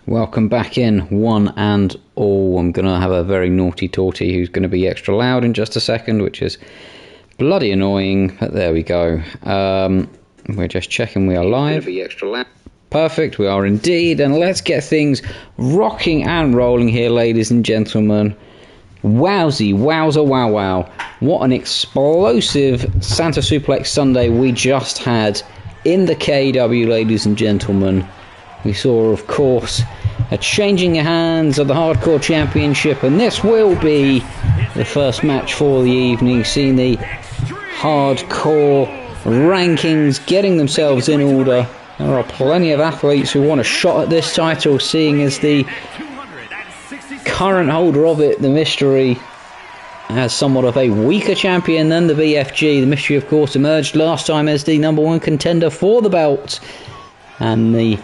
Welcome back in, one and all. I'm going to have a very naughty torty who's going to be extra loud in just a second, which is bloody annoying, but there we go. We're just checking we are live. Be extra loud. Perfect, we are indeed, and let's get things rocking and rolling here, ladies and gentlemen. Wowzy, wowza, wow, wow. What an explosive Santa Suplex Sunday we just had in the KEW, ladies and gentlemen. We saw, of course, a changing hands of the Hardcore Championship, and this will be the first match for the evening, seeing the Hardcore rankings getting themselves in order. There are plenty of athletes who want a shot at this title, seeing as the current holder of it, the Mystery, as somewhat of a weaker champion than the BFG. The Mystery, of course, emerged last time as the number one contender for the belt, and the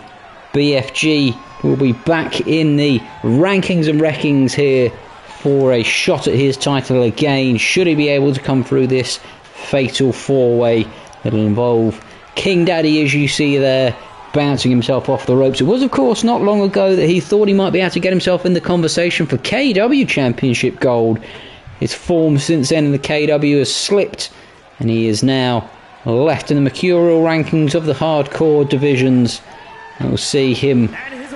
BFG will be back in the rankings and wreckings here for a shot at his title again, should he be able to come through this fatal four-way that'll involve King Daddy, as you see there, bouncing himself off the ropes. It was, of course, not long ago that he thought he might be able to get himself in the conversation for KEW Championship gold. His form since then in the KEW has slipped, and he is now left in the mercurial rankings of the hardcore divisions. We'll see him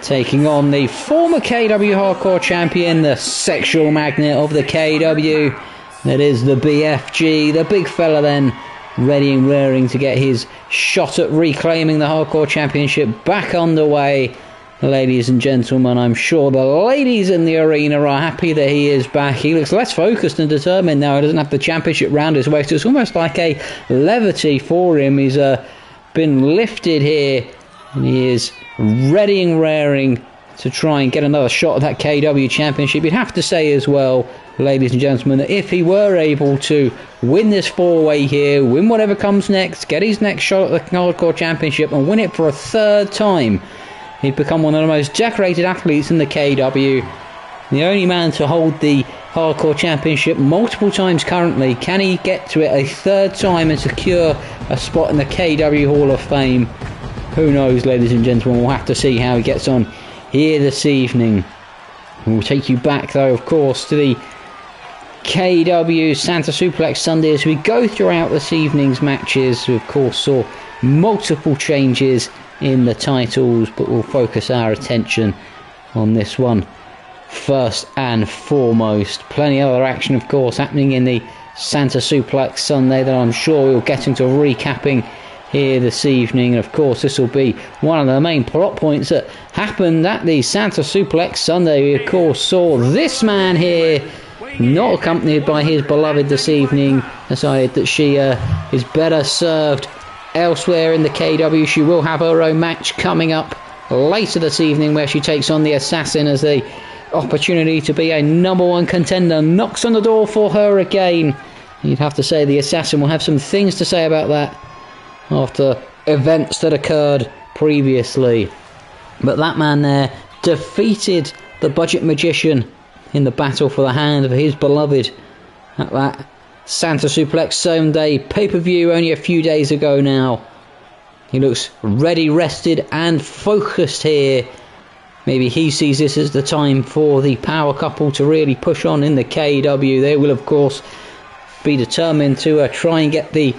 taking on the former KEW Hardcore Champion, the sexual magnet of the KEW. That is the BFG, the big fella then, ready and raring to get his shot at reclaiming the Hardcore Championship back underway. Ladies and gentlemen, I'm sure the ladies in the arena are happy that he is back. He looks less focused and determined now. He doesn't have the championship round his waist. It's almost like a levity for him. He's been lifted here, and he is ready and raring to try and get another shot at that KEW Championship. You'd have to say as well, ladies and gentlemen, that if he were able to win this four-way here, win whatever comes next, get his next shot at the Hardcore Championship and win it for a third time, he'd become one of the most decorated athletes in the KEW. The only man to hold the Hardcore Championship multiple times currently. Can he get to it a third time and secure a spot in the KEW Hall of Fame? Who knows, ladies and gentlemen. We'll have to see how he gets on here this evening. We'll take you back, though, of course, to the KEW Santa Suplex Sunday as we go throughout this evening's matches. We, of course, saw multiple changes in the titles, but we'll focus our attention on this one first and foremost. Plenty of other action, of course, happening in the Santa Suplex Sunday that I'm sure we'll get into recapping here this evening. And of course, this will be one of the main plot points that happened at the Santa Suplex Sunday. We, of course, saw this man here, not accompanied by his beloved this evening, decided that she is better served elsewhere in the KEW. She will have her own match coming up later this evening, where she takes on the Assassin as the opportunity to be a number one contender knocks on the door for her again. You'd have to say the Assassin will have some things to say about that after events that occurred previously. But that man there defeated the Budget Magician in the battle for the hand of his beloved at that Santa Suplex Sunday pay-per-view only a few days ago now. He looks ready, rested and focused here. Maybe he sees this as the time for the power couple to really push on in the KEW. They will, of course, be determined to try and get the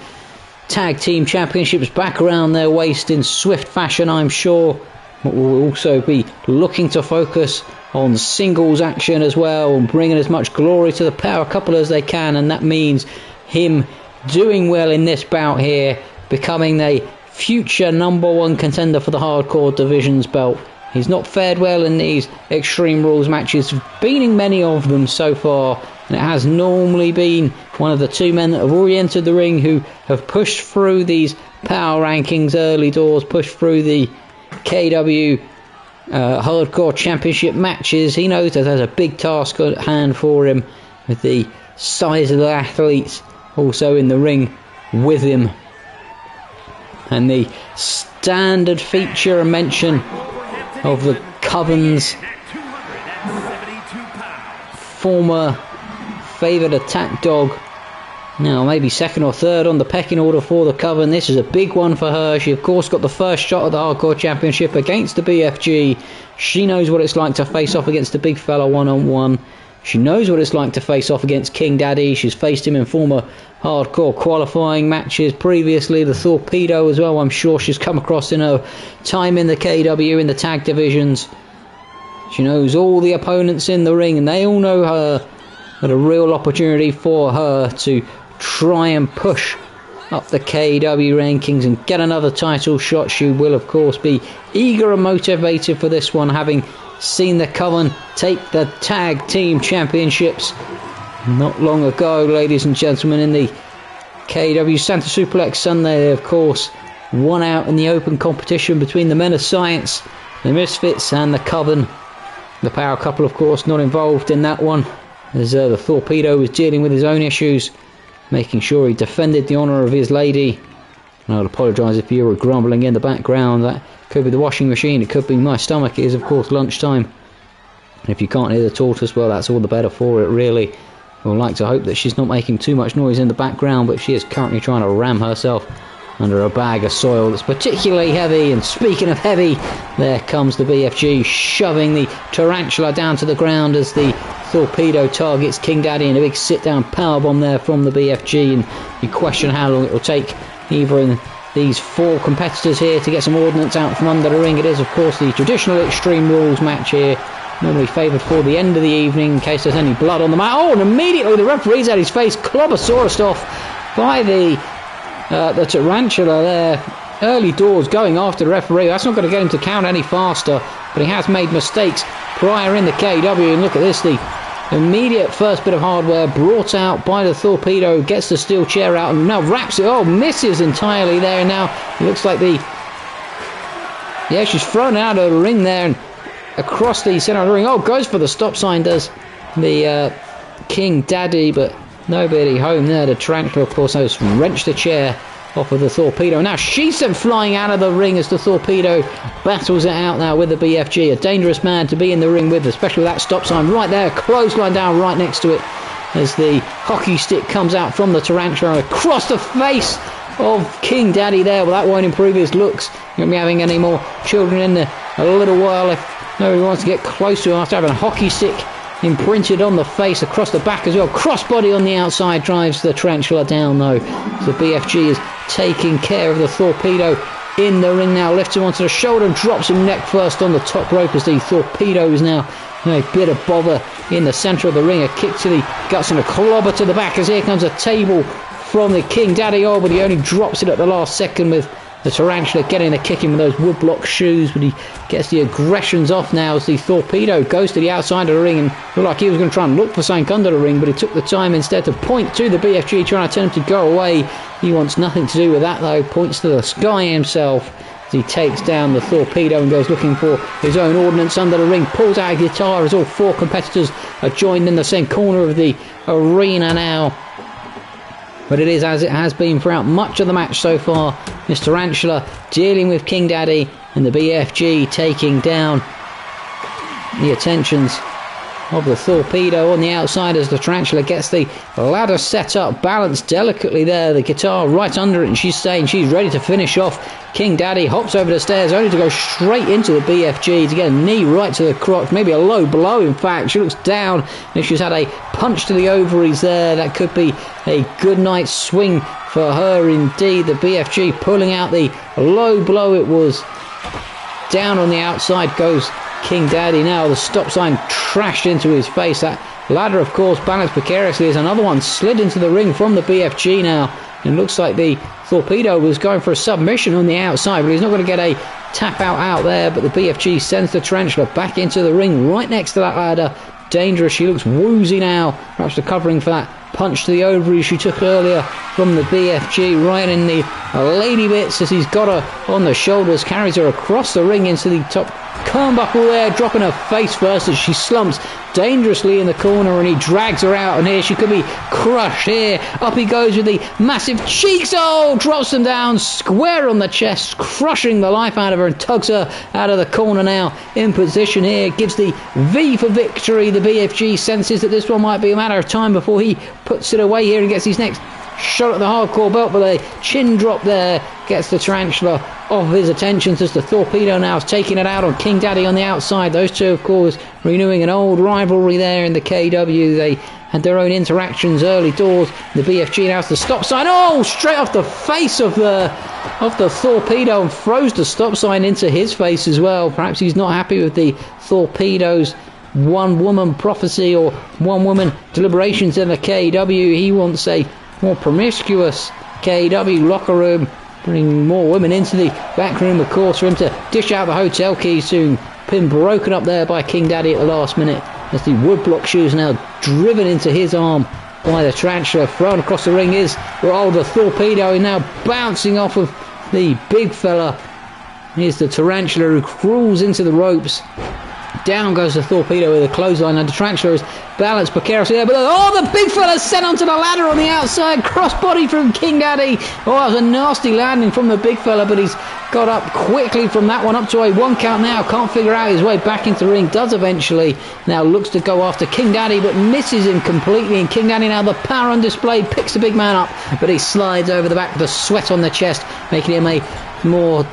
tag team championships back around their waist in swift fashion, I'm sure. But we'll also be looking to focus on singles action as well, and bringing as much glory to the power couple as they can, and that means him doing well in this bout here, becoming a future number one contender for the hardcore divisions belt. He's not fared well in these Extreme Rules matches, been in many of them so far, and it has normally been one of the two men that have already entered the ring who have pushed through these power rankings early doors, pushed through the KEW Hardcore Championship matches. He knows that there's a big task at hand for him, with the size of the athletes also in the ring with him. And the standard feature and mention of the Coven's former favoured attack dog, Now maybe second or third on the pecking order for the Coven. This is a big one for her. She of course got the first shot at the Hardcore Championship against the BFG. She knows what it's like to face off against the big fella one-on-one. She knows what it's like to face off against King Daddy. She's faced him in former Hardcore qualifying matches previously. The Torpedo as well, I'm sure she's come across in her time in the KEW in the tag divisions. She knows all the opponents in the ring and they all know her. But a real opportunity for her to try and push up the KEW rankings and get another title shot. She will of course be eager and motivated for this one, having seen the Coven take the tag team championships not long ago, ladies and gentlemen, in the KEW Santa Suplex Sunday. They of course won out in the open competition between the Men of Science, the Misfits and the Coven. The Power Couple of course not involved in that one, as the Torpedo was dealing with his own issues, making sure he defended the honour of his lady. And I'll apologise if you were grumbling in the background. That could be the washing machine, it could be my stomach. It is of course lunchtime. And if you can't hear the tortoise, well, that's all the better for it really. I would like to hope that she's not making too much noise in the background, but she is currently trying to ram herself under a bag of soil that's particularly heavy. And speaking of heavy, there comes the BFG shoving the Tarantula down to the ground as the Torpedo targets King Daddy, and a big sit-down powerbomb there from the BFG. And you question how long it will take either in these four competitors here to get some ordnance out from under the ring. It is of course the traditional Extreme Rules match here, normally favoured for the end of the evening in case there's any blood on the mat. Oh, and immediately the referee's had his face clobbersaurused off by the Tarantula there. Early doors going after the referee. That's not going to get him to count any faster, but he has made mistakes prior in the KEW. And look at this, the immediate first bit of hardware brought out by the Torpedo, gets the steel chair out and now wraps it. Oh, misses entirely there. Now it looks like she's thrown out of the ring there and across the centre of the ring. Oh, goes for the stop sign, does the King Daddy, but nobody home there. The Tarantula of course has wrenched the chair off of the Torpedo. Now she's sent flying out of the ring as the Torpedo battles it out now with the BFG. A dangerous man to be in the ring with, especially with that stop sign right there, clothesline down right next to it as the hockey stick comes out from the Tarantula across the face of King Daddy there. Well, that won't improve his looks. He won't be having any more children in a little while if nobody wants to get close to him after having a hockey stick imprinted on the face, across the back as well. Crossbody on the outside drives the Tarantula down though. The BFG is taking care of the Torpedo in the ring now. Lifts him onto the shoulder and drops him neck first on the top rope as the Torpedo is now a bit of bother in the centre of the ring. A kick to the guts and a clobber to the back as here comes a table from the King Daddy. Oh, but he only drops it at the last second with the Tarantula getting the kick in with those woodblock shoes, but he gets the aggressions off now as the Torpedo goes to the outside of the ring and looked like he was going to try and look for something under the ring, but he took the time instead to point to the BFG, trying to tell him to go away. He wants nothing to do with that though, points to the sky himself as he takes down the Torpedo and goes looking for his own ordnance under the ring, pulls out a guitar as all four competitors are joined in the same corner of the arena now. But it is as it has been throughout much of the match so far. Miss Tarantula dealing with King Daddy and the BFG taking down the attentions of the Torpedo on the outside as the Tarantula gets the ladder set up, balanced delicately there, the guitar right under it, and she's saying she's ready to finish off King Daddy. Hops over the stairs only to go straight into the BFG to get a knee right to the crotch, maybe a low blow in fact. She looks down and she's had a punch to the ovaries there. That could be a good night's swing for her indeed. The BFG pulling out the low blow. It was down on the outside goes King Daddy now. The stop sign trashed into his face. That ladder of course balanced precariously as another one slid into the ring from the BFG now. It looks like the Torpedo was going for a submission on the outside, but he's not going to get a tap out there, but the BFG sends the Tarantula back into the ring right next to that ladder. Dangerous. She looks woozy now, perhaps recovering for that punch to the ovaries she took earlier from the BFG, right in the lady bits as he's got her on the shoulders, carries her across the ring into the top turnbuckle there, dropping her face first as she slumps dangerously in the corner, and he drags her out, and here she could be crushed. Here up he goes with the massive cheeks. Oh, drops them down square on the chest, crushing the life out of her, and tugs her out of the corner now in position here, gives the V for victory. The BFG senses that this one might be a matter of time before he puts it away here and gets his next shot at the hardcore belt, but a chin drop there gets the Tarantula off his attentions as the Torpedo now is taking it out on King Daddy on the outside. Those two, of course, renewing an old rivalry there in the KEW. They had their own interactions early doors. The BFG now has the stop sign. Oh, straight off the face of the Torpedo, and throws the stop sign into his face as well. Perhaps he's not happy with the Torpedo's one-woman prophecy or one-woman deliberations in the KEW. He wants a more promiscuous KEW locker room, bring more women into the back room, of course, for him to dish out the hotel keys soon. Pin broken up there by King Daddy at the last minute as the woodblock shoes now driven into his arm by the Tarantula. Thrown across the ring is the Torpedo, and now bouncing off of the big fella. Here's the Tarantula who crawls into the ropes. Down goes the Torpedo with a clothesline, and the Tarantula is balanced precariously there. But the big fella's sent onto the ladder on the outside. Crossbody from King Daddy. Oh, that was a nasty landing from the big fella, but he's got up quickly from that one up to a 1 count now. Can't figure out his way back into the ring. Does eventually. Now looks to go after King Daddy, but misses him completely. And King Daddy now, the power on display, picks the big man up, but he slides over the back with the sweat on the chest, making him a more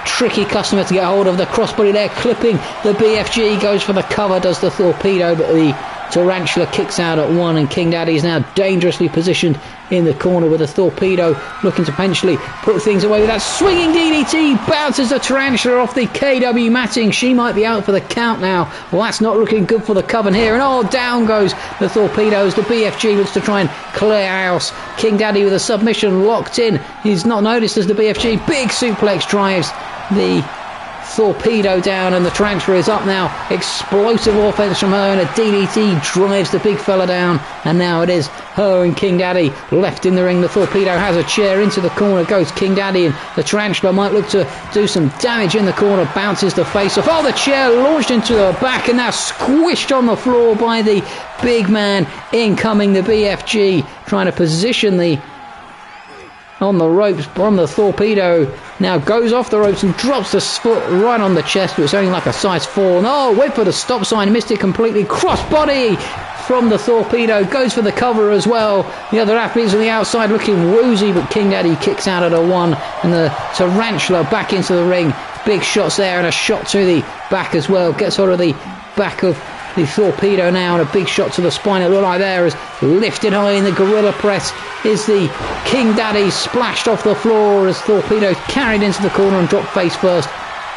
tricky customer to get hold of. The crossbody there clipping the BFG, goes for the cover, does the Torpedo, but the Tarantula kicks out at 1, and King Daddy is now dangerously positioned in the corner with the Torpedo looking to potentially put things away with that swinging DDT. Bounces the Tarantula off the KEW matting. She might be out for the count now. Well, that's not looking good for the Coven here, and down goes the Torpedoes. The BFG looks to try and clear house. King Daddy with a submission locked in. He's not noticed as the BFG big suplex drives the Torpedo down, and the Tarantula is up now. Explosive offense from her, and a DDT drives the big fella down, and now it is her and King Daddy left in the ring. The Torpedo has a chair into the corner, goes King Daddy, and the Tarantula might look to do some damage in the corner. Bounces the face off. The chair launched into the back, and now squished on the floor by the big man. Incoming the BFG, trying to position the on the ropes from the Torpedo. Now goes off the ropes and drops the foot right on the chest, but it's only like a size 4. Wait for the stop sign, missed it completely. Crossbody from the Torpedo, goes for the cover as well. The other athletes on the outside looking woozy, but King Daddy kicks out at a 1, and the Tarantula back into the ring. Big shots there, and a shot to the back as well. Gets hold of the back of the Torpedo now, and a big shot to the spine. It looked like there is lifted high in the gorilla press. Is the King Daddy splashed off the floor as Torpedo carried into the corner and dropped face first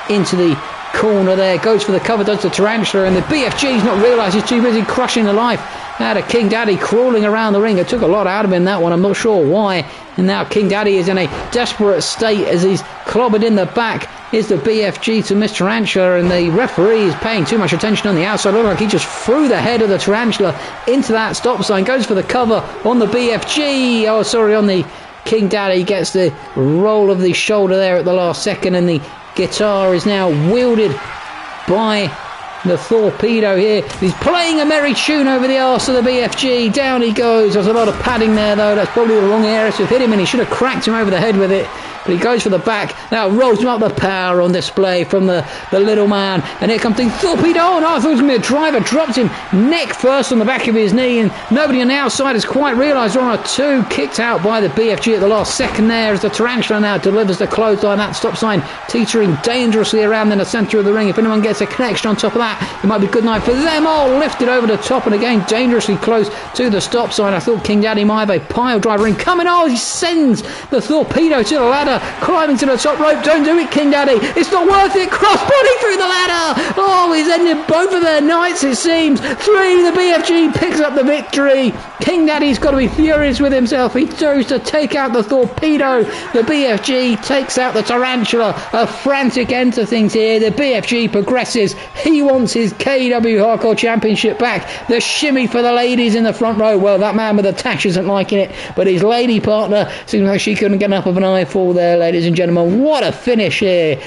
into the corner there. Goes for the cover, does the Tarantula, and the BFG's not realised he's too busy crushing the life out of King Daddy, crawling around the ring. It took a lot out of him, that one. I'm not sure why. And now King Daddy is in a desperate state as he's clobbered in the back. Is the BFG to Miss Tarantula, and the referee is paying too much attention on the outside. Looked like he just threw the head of the Tarantula into that stop sign. Goes for the cover on the BFG. On the King Daddy. Gets the roll of the shoulder there at the last second, and the guitar is now wielded by the Torpedo here. He's playing a merry tune over the arse of the BFG. Down he goes. There's a lot of padding there, though. That's probably the wrong area to have hit him, and he should have cracked him over the head with it. But he goes for the back. Now rolls him up. The power on display from the little man. And here comes the Torpedo. I thought it was going to be a driver. Dropped him neck first on the back of his knee. And nobody on the outside has quite realised. On a 2. Kicked out by the BFG at the last second there as the Tarantula now delivers the clothesline. That stop sign teetering dangerously around in the centre of the ring. If anyone gets a connection on top of that, it might be a good night for them. Lifted over the top, and again dangerously close to the stop sign. I thought King Daddy might have a pile driver in coming. He sends the Torpedo to the ladder. Climbing to the top rope. Don't do it, King Daddy. It's not worth it. Crossbody through the ladder. He's ended both of their nights, it seems. 3. The BFG picks up the victory. King Daddy's got to be furious with himself. He goes to take out the Torpedo. The BFG takes out the Tarantula. A frantic end to things here. The BFG progresses. He wants his KEW Hardcore Championship back. The shimmy for the ladies in the front row. Well, that man with the tash isn't liking it, but his lady partner seems like she couldn't get enough of an eyeful there, ladies and gentlemen. What a finish here.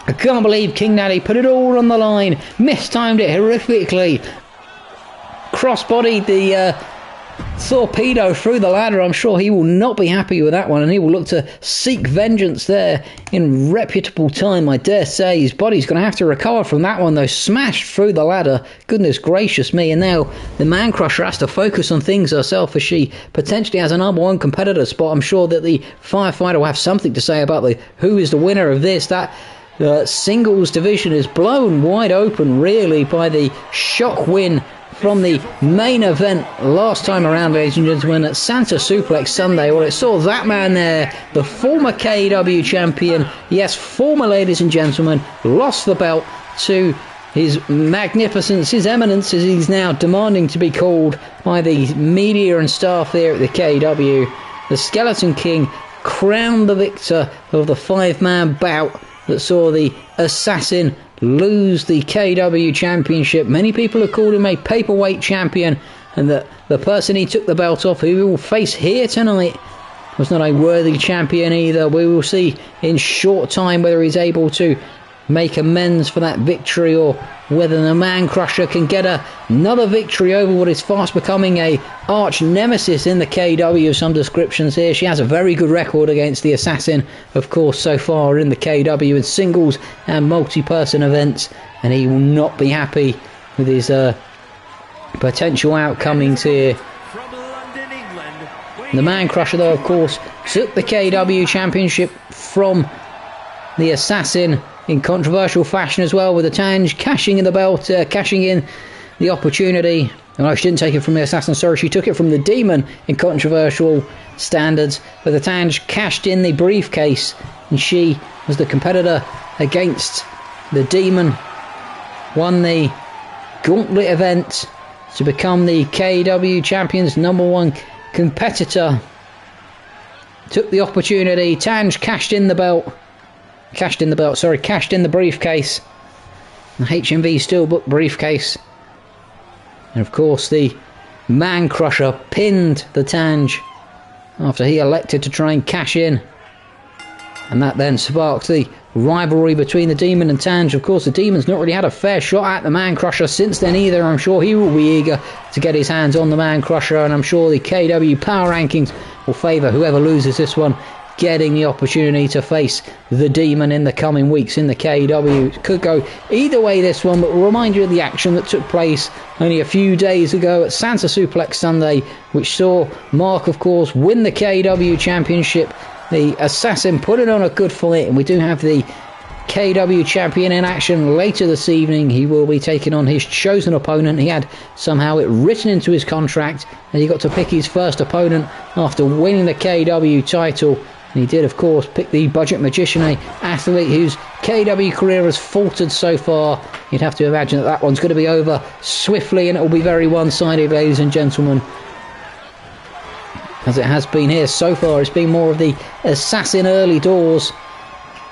I can't believe King Daddy put it all on the line. Mistimed it horrifically. Crossbodied the torpedo through the ladder. I'm sure he will not be happy with that one, and he will look to seek vengeance there in reputable time, I dare say. His body's going to have to recover from that one, though. Smashed through the ladder. Goodness gracious me. And now the Man Crusher has to focus on things herself, as she potentially has a #1 competitor spot. I'm sure that the Firefighter will have something to say about who is the winner of this. That singles division is blown wide open, really, by the shock win from the main event last time around, ladies and gentlemen, at Santa Suplex Sunday. Well, it saw that man there, the former KEW champion, yes, former, ladies and gentlemen, lost the belt to His Magnificence, His Eminence, as he's now demanding to be called by the media and staff here at the KEW. The Skeleton King crowned the victor of the 5-man bout that saw the Assassin lose the KEW championship. Many people have called him a paperweight champion, and that the person he took the belt off, who we will face here tonight, was not a worthy champion either. We will see in short time whether he's able to make amends for that victory, or whether the Man Crusher can get another victory over what is fast becoming a arch nemesis in the KEW. Some descriptions here. She has a very good record against the Assassin, of course, so far in the KEW in singles and multi-person events, and he will not be happy with his potential outcomings here. The Man Crusher, though, of course, took the KEW championship from the Assassin in controversial fashion as well, with the Tange cashing in the belt, cashing in the opportunity. No, she didn't take it from the Assassin, sorry, she took it from the Demon in controversial standards, but the Tange cashed in the briefcase, and she was the competitor against the Demon, won the Gauntlet event to become the KEW Champions #1 competitor. Took the opportunity. Tange cashed in the briefcase. The HMV Steelbook briefcase. And of course the Man Crusher pinned the Tange after he elected to try and cash in. And that then sparked the rivalry between the Demon and Tange. Of course, the Demon's not really had a fair shot at the Man Crusher since then either. I'm sure he will be eager to get his hands on the Man Crusher, and I'm sure the KEW power rankings will favour whoever loses this one getting the opportunity to face the Demon in the coming weeks in the KEW. It could go either way, this one, but we'll remind you of the action that took place only a few days ago at Santa Suplex Sunday, which saw Mark, of course, win the KEW championship. The Assassin put it on a good fight, and we do have the KEW champion in action later this evening. He will be taking on his chosen opponent. He had somehow it written into his contract that he got to pick his first opponent after winning the KEW title. And he did, of course, pick the Budget Magician, a athlete whose KEW career has faltered so far. You'd have to imagine that that one's going to be over swiftly, and it will be very one-sided, ladies and gentlemen, as it has been here so far. It's been more of the Assassin early doors.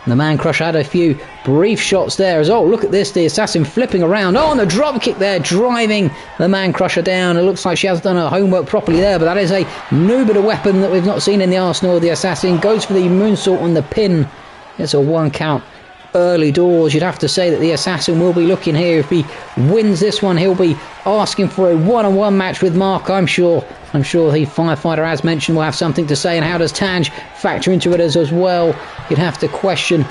And the Man Crusher had a few brief shots there as, oh, look at this, the Assassin flipping around. Oh, and the drop kick there, driving the Man Crusher down. It looks like she has done her homework properly there, but that is a new bit of weapon that we've not seen in the arsenal of the Assassin. Goes for the moonsault on the pin. It's a 1 count early doors. You'd have to say that the Assassin will be looking here. If he wins this one, he'll be asking for a one-on-one match with Mark, I'm sure. I'm sure the Firefighter, as mentioned, will have something to say. And how does Tange factor into it as well? You'd have to question.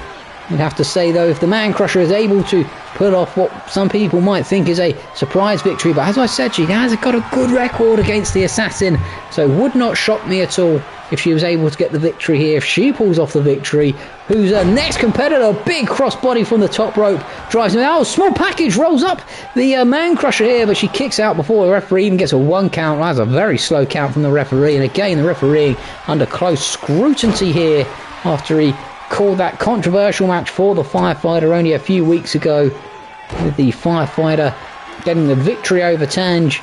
You'd have to say, though, if the Man Crusher is able to put off what some people might think is a surprise victory, but as I said, she has got a good record against the Assassin, so it would not shock me at all if she was able to get the victory here. If she pulls off the victory, who's her next competitor? Big crossbody from the top rope, drives him. Oh, small package, rolls up the Man Crusher here, but she kicks out before the referee even gets a 1 count. That's a very slow count from the referee, and again the referee under close scrutiny here after he called that controversial match for the Firefighter only a few weeks ago, with the Firefighter getting the victory over Tange.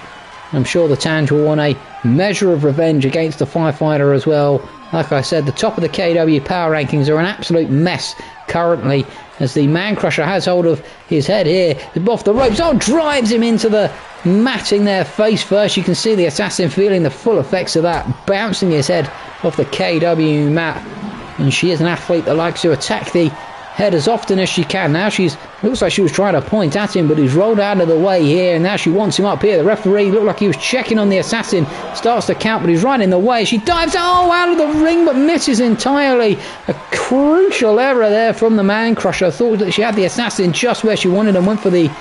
I'm sure the Tange will want a measure of revenge against the Firefighter as well. Like I said, the top of the KEW power rankings are an absolute mess currently, as the Man Crusher has hold of his head here, off the ropes. Oh, drives him into the matting there face first. You can see the Assassin feeling the full effects of that, bouncing his head off the KEW mat. And she is an athlete that likes to attack the head as often as she can. Now looks like she was trying to point at him, but he's rolled out of the way here, and now she wants him up here. The referee looked like he was checking on the assassin, starts to count, but he's right in the way. She dives out of the ring, but misses entirely. A crucial error there from the Man Crusher. Thought that she had the assassin just where she wanted and went for the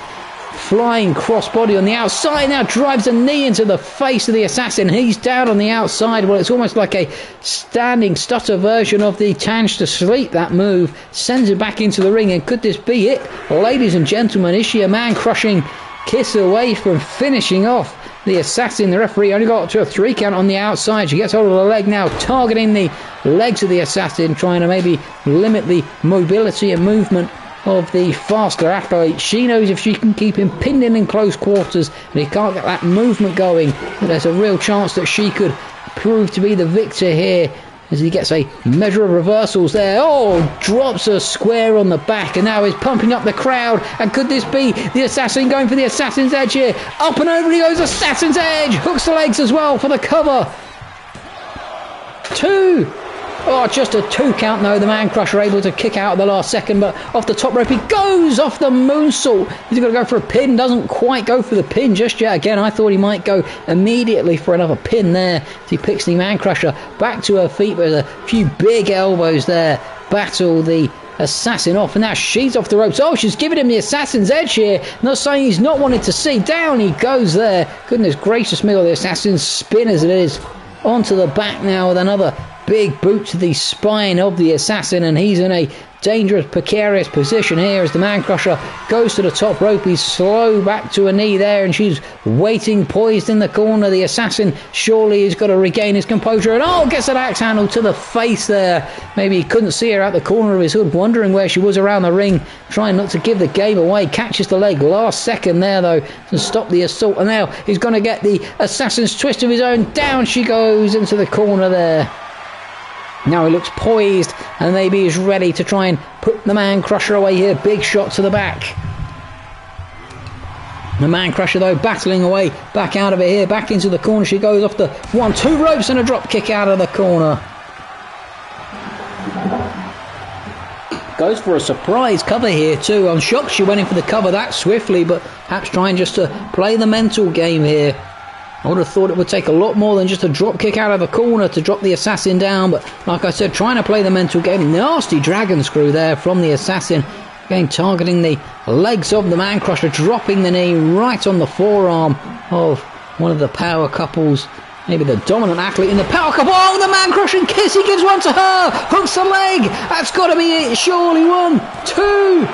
flying crossbody on the outside. Now drives a knee into the face of the assassin. He's down on the outside. Well, it's almost like a standing stutter version of the Tange to Sleep. That move sends it back into the ring, and could this be it, ladies and gentlemen? Is she a man-crushing kiss away from finishing off the assassin? The referee only got to a 3 count on the outside. She gets hold of the leg now, targeting the legs of the assassin, trying to maybe limit the mobility and movement of the faster athlete. She knows if she can keep him pinned in close quarters and he can't get that movement going, there's a real chance that she could prove to be the victor here, as he gets a measure of reversals there. Drops her square on the back, and now is pumping up the crowd. And could this be the assassin going for the assassin's edge here? Up and over he goes, assassin's edge, hooks the legs as well for the cover. 2. Just a 2 count though. The Man Crusher able to kick out at the last second, but off the top rope he goes, off the moonsault. He's going to go for a pin, doesn't quite go for the pin just yet. Again, I thought he might go immediately for another pin there. He picks the Man Crusher back to her feet, but there's a few big elbows there. Battle the assassin off, and now she's off the ropes. She's giving him the assassin's edge here. Not saying he's not wanted to see. Down he goes there. Goodness gracious me, the assassin's spin as it is. Onto the back now with another big boot to the spine of the assassin, and he's in a dangerous, precarious position here as the Man Crusher goes to the top rope. He's slow back to a knee there, and she's waiting, poised in the corner. The assassin surely has got to regain his composure, and gets an axe handle to the face there. Maybe he couldn't see her out the corner of his hood, wondering where she was around the ring, trying not to give the game away. Catches the leg last second there though to stop the assault, and now he's going to get the assassin's twist of his own. Down she goes into the corner there. Now he looks poised and maybe he's ready to try and put the Man Crusher away here. Big shot to the back. The Man Crusher though battling away back out of it here. Back into the corner she goes, off the 1-2 ropes, and a drop kick out of the corner. Goes for a surprise cover here too. I'm shocked she went in for the cover that swiftly, but perhaps trying just to play the mental game here. I would have thought it would take a lot more than just a drop kick out of the corner to drop the assassin down, but like I said, trying to play the mental game. Nasty dragon screw there from the assassin. Again, targeting the legs of the Man Crusher, dropping the knee right on the forearm of one of the power couples. Maybe the dominant athlete in the power couple. The Man Crushing kiss. He gives one to her. Hooks the leg. That's got to be it. Surely 1, 2.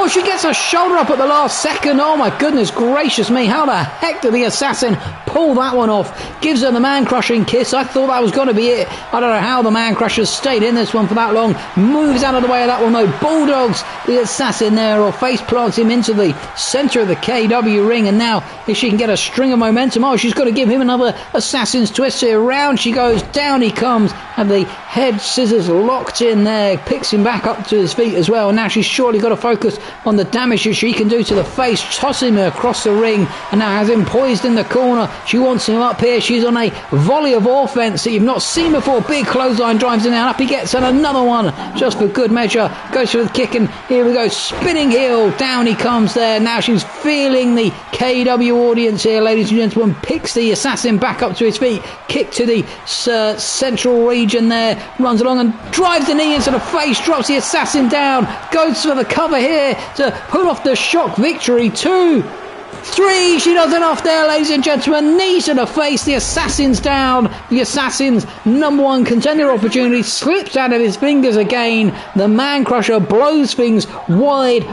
She gets her shoulder up at the last second. My goodness gracious me. How the heck did the assassin pull that one off? Gives her the Man Crushing kiss. I thought that was going to be it. I don't know how the Man Crusher stayed in this one for that long. Moves out of the way of that one though. Bulldogs the assassin there, or face plants him into the centre of the KEW ring. And now if she can get a string of momentum, she's got to give him another assassin's twist here. Round she goes. Down he comes. And the head scissors locked in there. Picks him back up to his feet as well. And now she's surely got to focus on the damage that she can do to the face, tossing him across the ring, and now has him poised in the corner. She wants him up here. She's on a volley of offense that you've not seen before. Big clothesline drives him down. Up he gets, and another one just for good measure. Goes for the kick, and here we go. Spinning heel. Down he comes there. Now she's feeling the KEW audience here, ladies and gentlemen. Picks the assassin back up to his feet. Kick to the central region there. Runs along and drives the knee into the face. Drops the assassin down. Goes for the cover here to pull off the shock victory. 2, 3, she does enough there, ladies and gentlemen. Knee to the face, the assassin's down. The assassin's #1 contender opportunity slips out of his fingers again. The Man Crusher blows things wide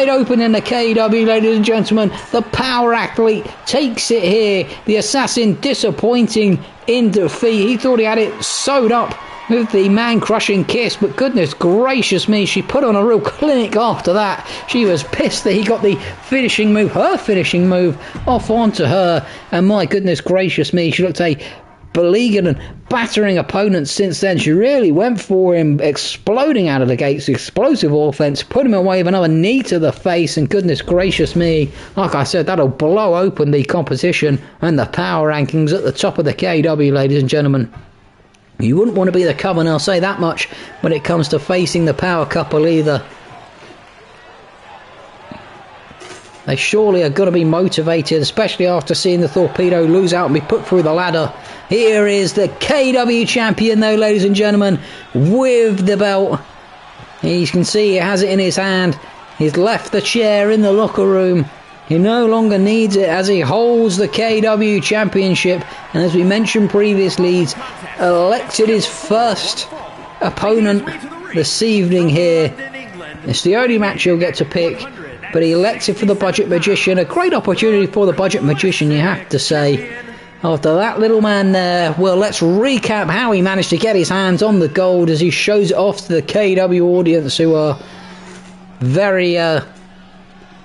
open in the KEW, ladies and gentlemen. The power athlete takes it here. The assassin disappointing in defeat. He thought he had it sewed up with the Man Crushing kiss, but goodness gracious me, she put on a real clinic after that. She was pissed that he got the finishing move, her finishing move, off onto her, and my goodness gracious me, she looked a beleaguered and battering opponent since then. She really went for him, exploding out of the gates, explosive offense, put him away with another knee to the face, and goodness gracious me, like I said, that'll blow open the competition and the power rankings at the top of the KEW, ladies and gentlemen. You wouldn't want to be the Coven, I'll say that much, when it comes to facing the power couple either. They surely are going to be motivated, especially after seeing the Torpedo lose out and be put through the ladder. Here is the KEW champion, though, ladies and gentlemen, with the belt. You can see he has it in his hand. He's left the chair in the locker room. He no longer needs it as he holds the KEW championship. And as we mentioned previously, he's elected his first opponent this evening here. It's the only match he'll get to pick, but he elected for the Budget Magician. A great opportunity for the Budget Magician, you have to say. After that little man there, well, let's recap how he managed to get his hands on the gold as he shows it off to the KEW audience, who are very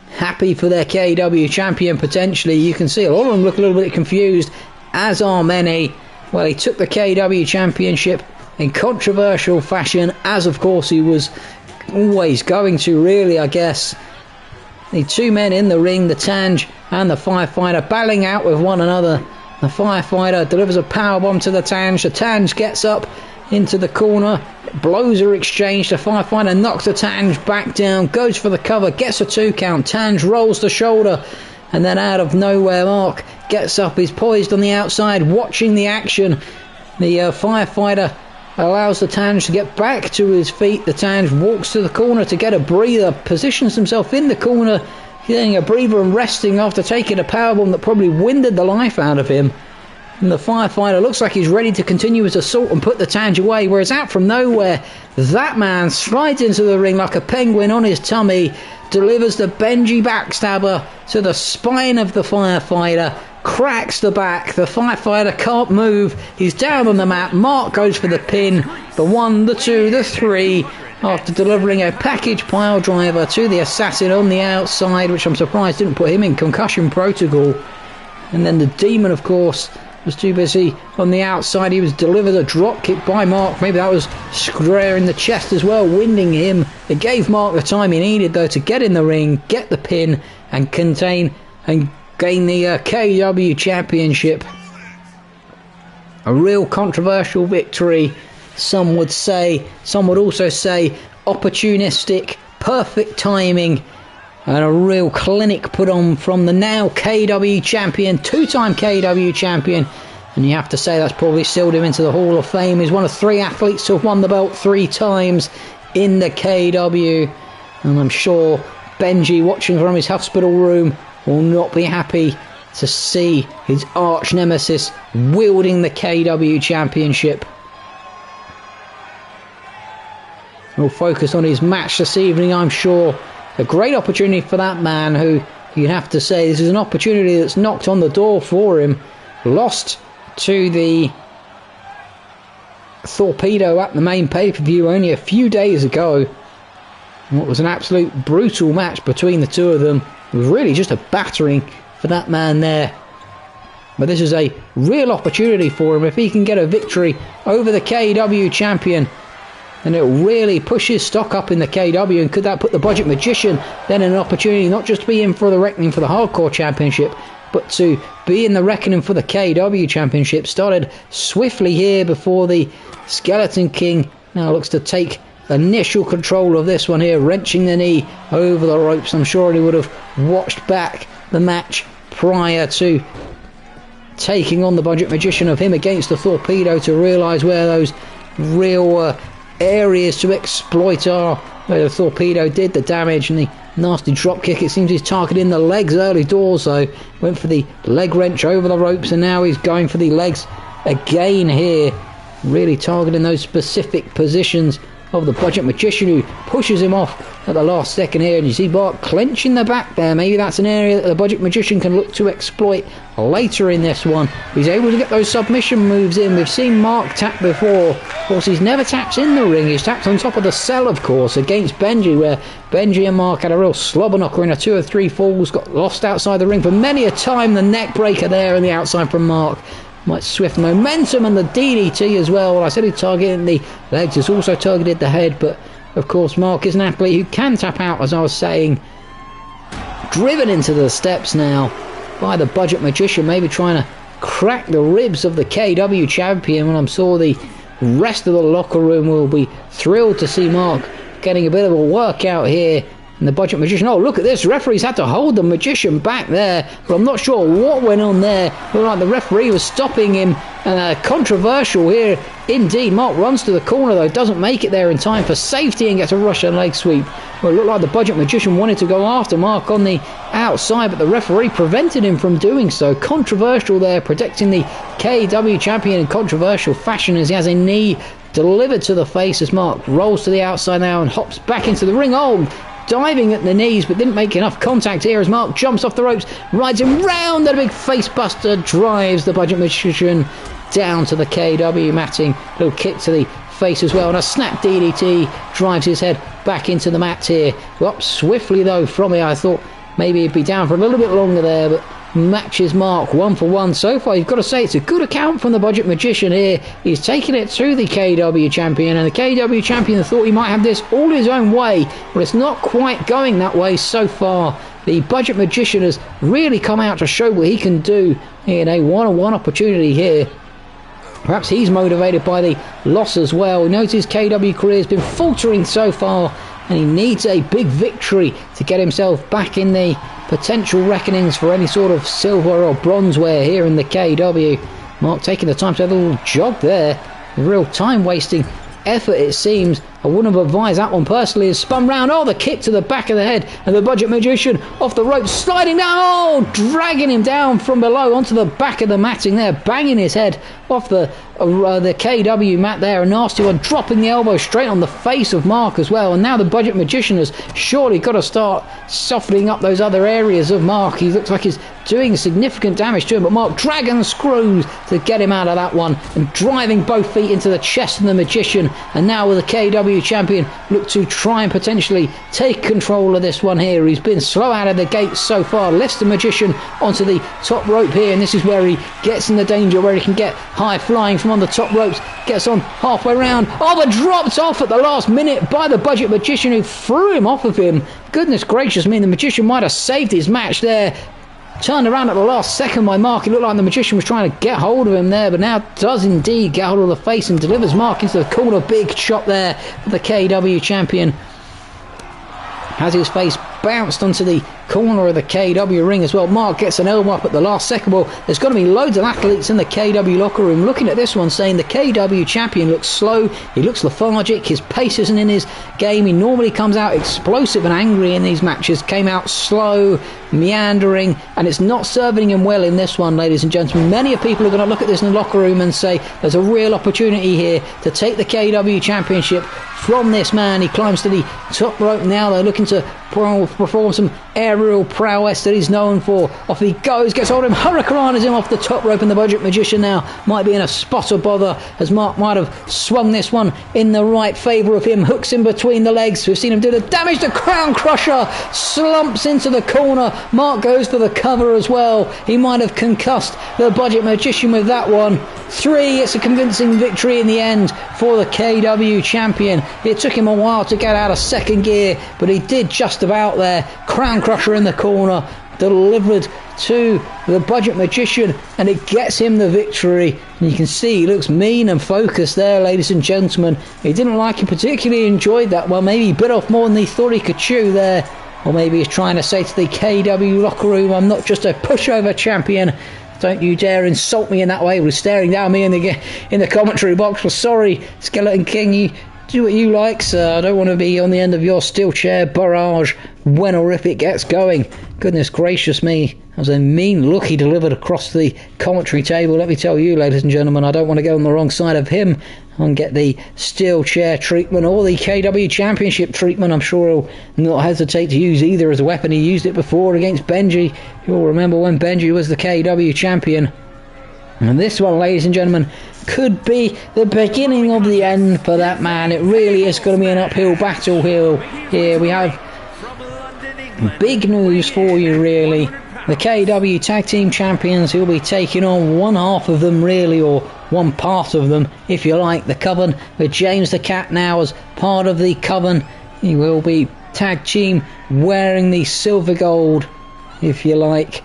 happy for their KEW champion, potentially. You can see a lot of them look a little bit confused, as are many. Well, he took the KEW championship in controversial fashion, as of course he was always going to, really, I guess. The two men in the ring, the Tange and the Firefighter, battling out with one another. The Firefighter delivers a powerbomb to the Tange. The Tange gets up into the corner. Blows are exchanged. The Firefighter knocks the Tange back down. Goes for the cover. Gets a 2 count. Tange rolls the shoulder. And then out of nowhere, Mark gets up. He's poised on the outside, watching the action. The Firefighter allows the Tange to get back to his feet. The Tange walks to the corner to get a breather. Positions himself in the corner, getting a breather and resting after taking a powerbomb that probably winded the life out of him. And the Firefighter looks like he's ready to continue his assault and put the Tange away, whereas out from nowhere, that man slides into the ring like a penguin on his tummy, delivers the Benji backstabber to the spine of the Firefighter, cracks the back. The Firefighter can't move. He's down on the mat. Mark goes for the pin, the 1, the 2, the 3, after delivering a package pile driver to the Assassin on the outside, which I'm surprised didn't put him in concussion protocol. And then the Demon, of course, was too busy on the outside. He was delivered a drop kick by Mark. Maybe that was square in the chest as well, winding him. It gave Mark the time he needed, though, to get in the ring, get the pin, and contain and gain the KEW championship. A real controversial victory, some would say. Some would also say opportunistic, perfect timing, and a real clinic put on from the now KEW champion, 2-time KEW champion. And you have to say that's probably sealed him into the Hall of Fame. He's one of 3 athletes to have won the belt 3 times in the KEW. And I'm sure Benji, watching from his hospital room, will not be happy to see his arch nemesis wielding the KEW championship. He'll focus on his match this evening, I'm sure. A great opportunity for that man, who you'd have to say this is an opportunity that's knocked on the door for him. Lost to the Torpedo at the main pay-per-view only a few days ago. What was an absolute brutal match between the two of them. It was really just a battering for that man there. But this is a real opportunity for him. If he can get a victory over the KEW champion, then it'll really push his stock up in the KEW. And could that put the Budget Magician then in an opportunity not just to be in for the reckoning for the Hardcore Championship, but to be in the reckoning for the KEW Championship? Started swiftly here before the Skeleton King now looks to take initial control of this one here, wrenching the knee over the ropes. I'm sure he would have watched back the match prior to taking on the Budget Magician of him against the Torpedo to realise where those real areas to exploit are, where the Torpedo did the damage. And the nasty drop kick, it seems he's targeting the legs early doors, though. Went for the leg wrench over the ropes, and now he's going for the legs again here, really targeting those specific positions of the Budget Magician, who pushes him off at the last second here. And you see Mark clenching the back there. Maybe that's an area that the Budget Magician can look to exploit later in this one. He's able to get those submission moves in. We've seen Mark tap before. Of course, he's never tapped in the ring. He's tapped on top of the cell, of course, against Benji, where Benji and Mark had a real slobber knocker in a 2 or 3 falls, got lost outside the ring for many a time. The neck breaker there on the outside from Mark. Much swift momentum, and the DDT as well. I said he targeted the legs, he's also targeted the head, but of course Mark is an athlete who can tap out, as I was saying. Driven into the steps now by the Budget Magician, maybe trying to crack the ribs of the KEW champion. And I'm sure the rest of the locker room will be thrilled to see Mark getting a bit of a workout here And the Budget Magician, oh, look at this. Referee's had to hold the Magician back there. But I'm not sure what went on there. Looked like the referee was stopping him. Controversial here indeed. Mark runs to the corner, though. Doesn't make it there in time for safety and gets a Russian leg sweep. Well, it looked like the Budget Magician wanted to go after Mark on the outside, but the referee prevented him from doing so. Controversial there, protecting the KEW champion in controversial fashion as he has a knee delivered to the face as Mark rolls to the outside now and hops back into the ring. Oh, diving at the knees, but didn't make enough contact here as Mark jumps off the ropes, rides him round, and a big face buster drives the Budget Magician down to the KEW matting. Little kick to the face as well, and a snap DDT drives his head back into the mat here. Up swiftly though from here. I thought maybe he'd be down for a little bit longer there, but matches Mark 1 for 1 so far. You've got to say it's a good account from the Budget Magician here. He's taking it to the KEW champion, and the KEW champion thought he might have this all his own way, but it's not quite going that way so far. The Budget Magician has really come out to show what he can do in a one-on-one opportunity here. Perhaps he's motivated by the loss as well. He knows his KEW career has been faltering so far, and he needs a big victory to get himself back in the potential reckonings for any sort of silver or bronzeware here in the KEW. Mark taking the time to have a little jog there. A real time-wasting effort, it seems. I wouldn't have advised that one personally. Is spun round. Oh, the kick to the back of the head, and the Budget Magician off the rope, sliding down. Oh, dragging him down from below onto the back of the matting there, banging his head off the KEW mat there. A nasty one, dropping the elbow straight on the face of Mark as well. And now the Budget Magician has surely got to start softening up those other areas of Mark. He looks like he's doing significant damage to him, but Mark dragging screws to get him out of that one and driving both feet into the chest of the Magician. And now with the KEW champion look to try and potentially take control of this one here. He's been slow out of the gate so far. Lifts the Magician onto the top rope here, and this is where he gets in the danger, where he can get high flying from on the top ropes. Gets on halfway round. Oh, but dropped off at the last minute by the Budget Magician, who threw him off of him. Goodness gracious me, the Magician might have saved his match there. Turned around at the last second by Mark. It looked like the Magician was trying to get hold of him there, but now does indeed get hold of the face and delivers Mark into the corner. Big shot there for the KEW champion. Has his face bounced onto the corner of the KEW ring as well. Mark gets an elbow up at the last second. Well, there's going to be loads of athletes in the KEW locker room looking at this one, saying the KEW champion looks slow, he looks lethargic, his pace isn't in his game. He normally comes out explosive and angry in these matches. Came out slow, meandering, and it's not serving him well in this one, ladies and gentlemen. Many people are going to look at this in the locker room and say there's a real opportunity here to take the KEW championship from this man. He climbs to the top rope now. They're looking to perform some aerial prowess that he's known for. Off he goes, gets hold of him, hurricanes him off the top rope, and the Budget Magician now might be in a spot of bother, as Mark might have swung this one in the right favour of him. Hooks in between the legs. We've seen him do the damage. The Crown Crusher slumps into the corner. Mark goes for the cover as well. He might have concussed the Budget Magician with that one. 3, it's a convincing victory in the end for the KEW champion. It took him a while to get out of second gear, but he did just about there. Crown Crusher in the corner, delivered to the Budget Magician, and it gets him the victory. And you can see he looks mean and focused there, ladies and gentlemen. He didn't like it, particularly enjoyed that one. Maybe he bit off more than he thought he could chew there. Or maybe he's trying to say to the KEW locker room, I'm not just a pushover champion. Don't you dare insult me in that way. He was staring down me in the commentary box. Well, sorry, Skeleton King, you do what you like, sir. I don't want to be on the end of your steel chair barrage when or if it gets going. Goodness gracious me. That was a mean look he delivered across the commentary table. Let me tell you, ladies and gentlemen, I don't want to go on the wrong side of him and get the steel chair treatment or the KEW championship treatment. I'm sure he'll not hesitate to use either as a weapon. He used it before against Benji. You'll remember when Benji was the KEW champion. And this one, ladies and gentlemen, could be the beginning of the end for that man. It really is going to be an uphill battle here. We have big news for you, really. The KEW Tag Team Champions, he'll be taking on one half of them, really, or one part of them, if you like, the Coven, with James the Cat now as part of the Coven. He will be tag team wearing the silver gold, if you like.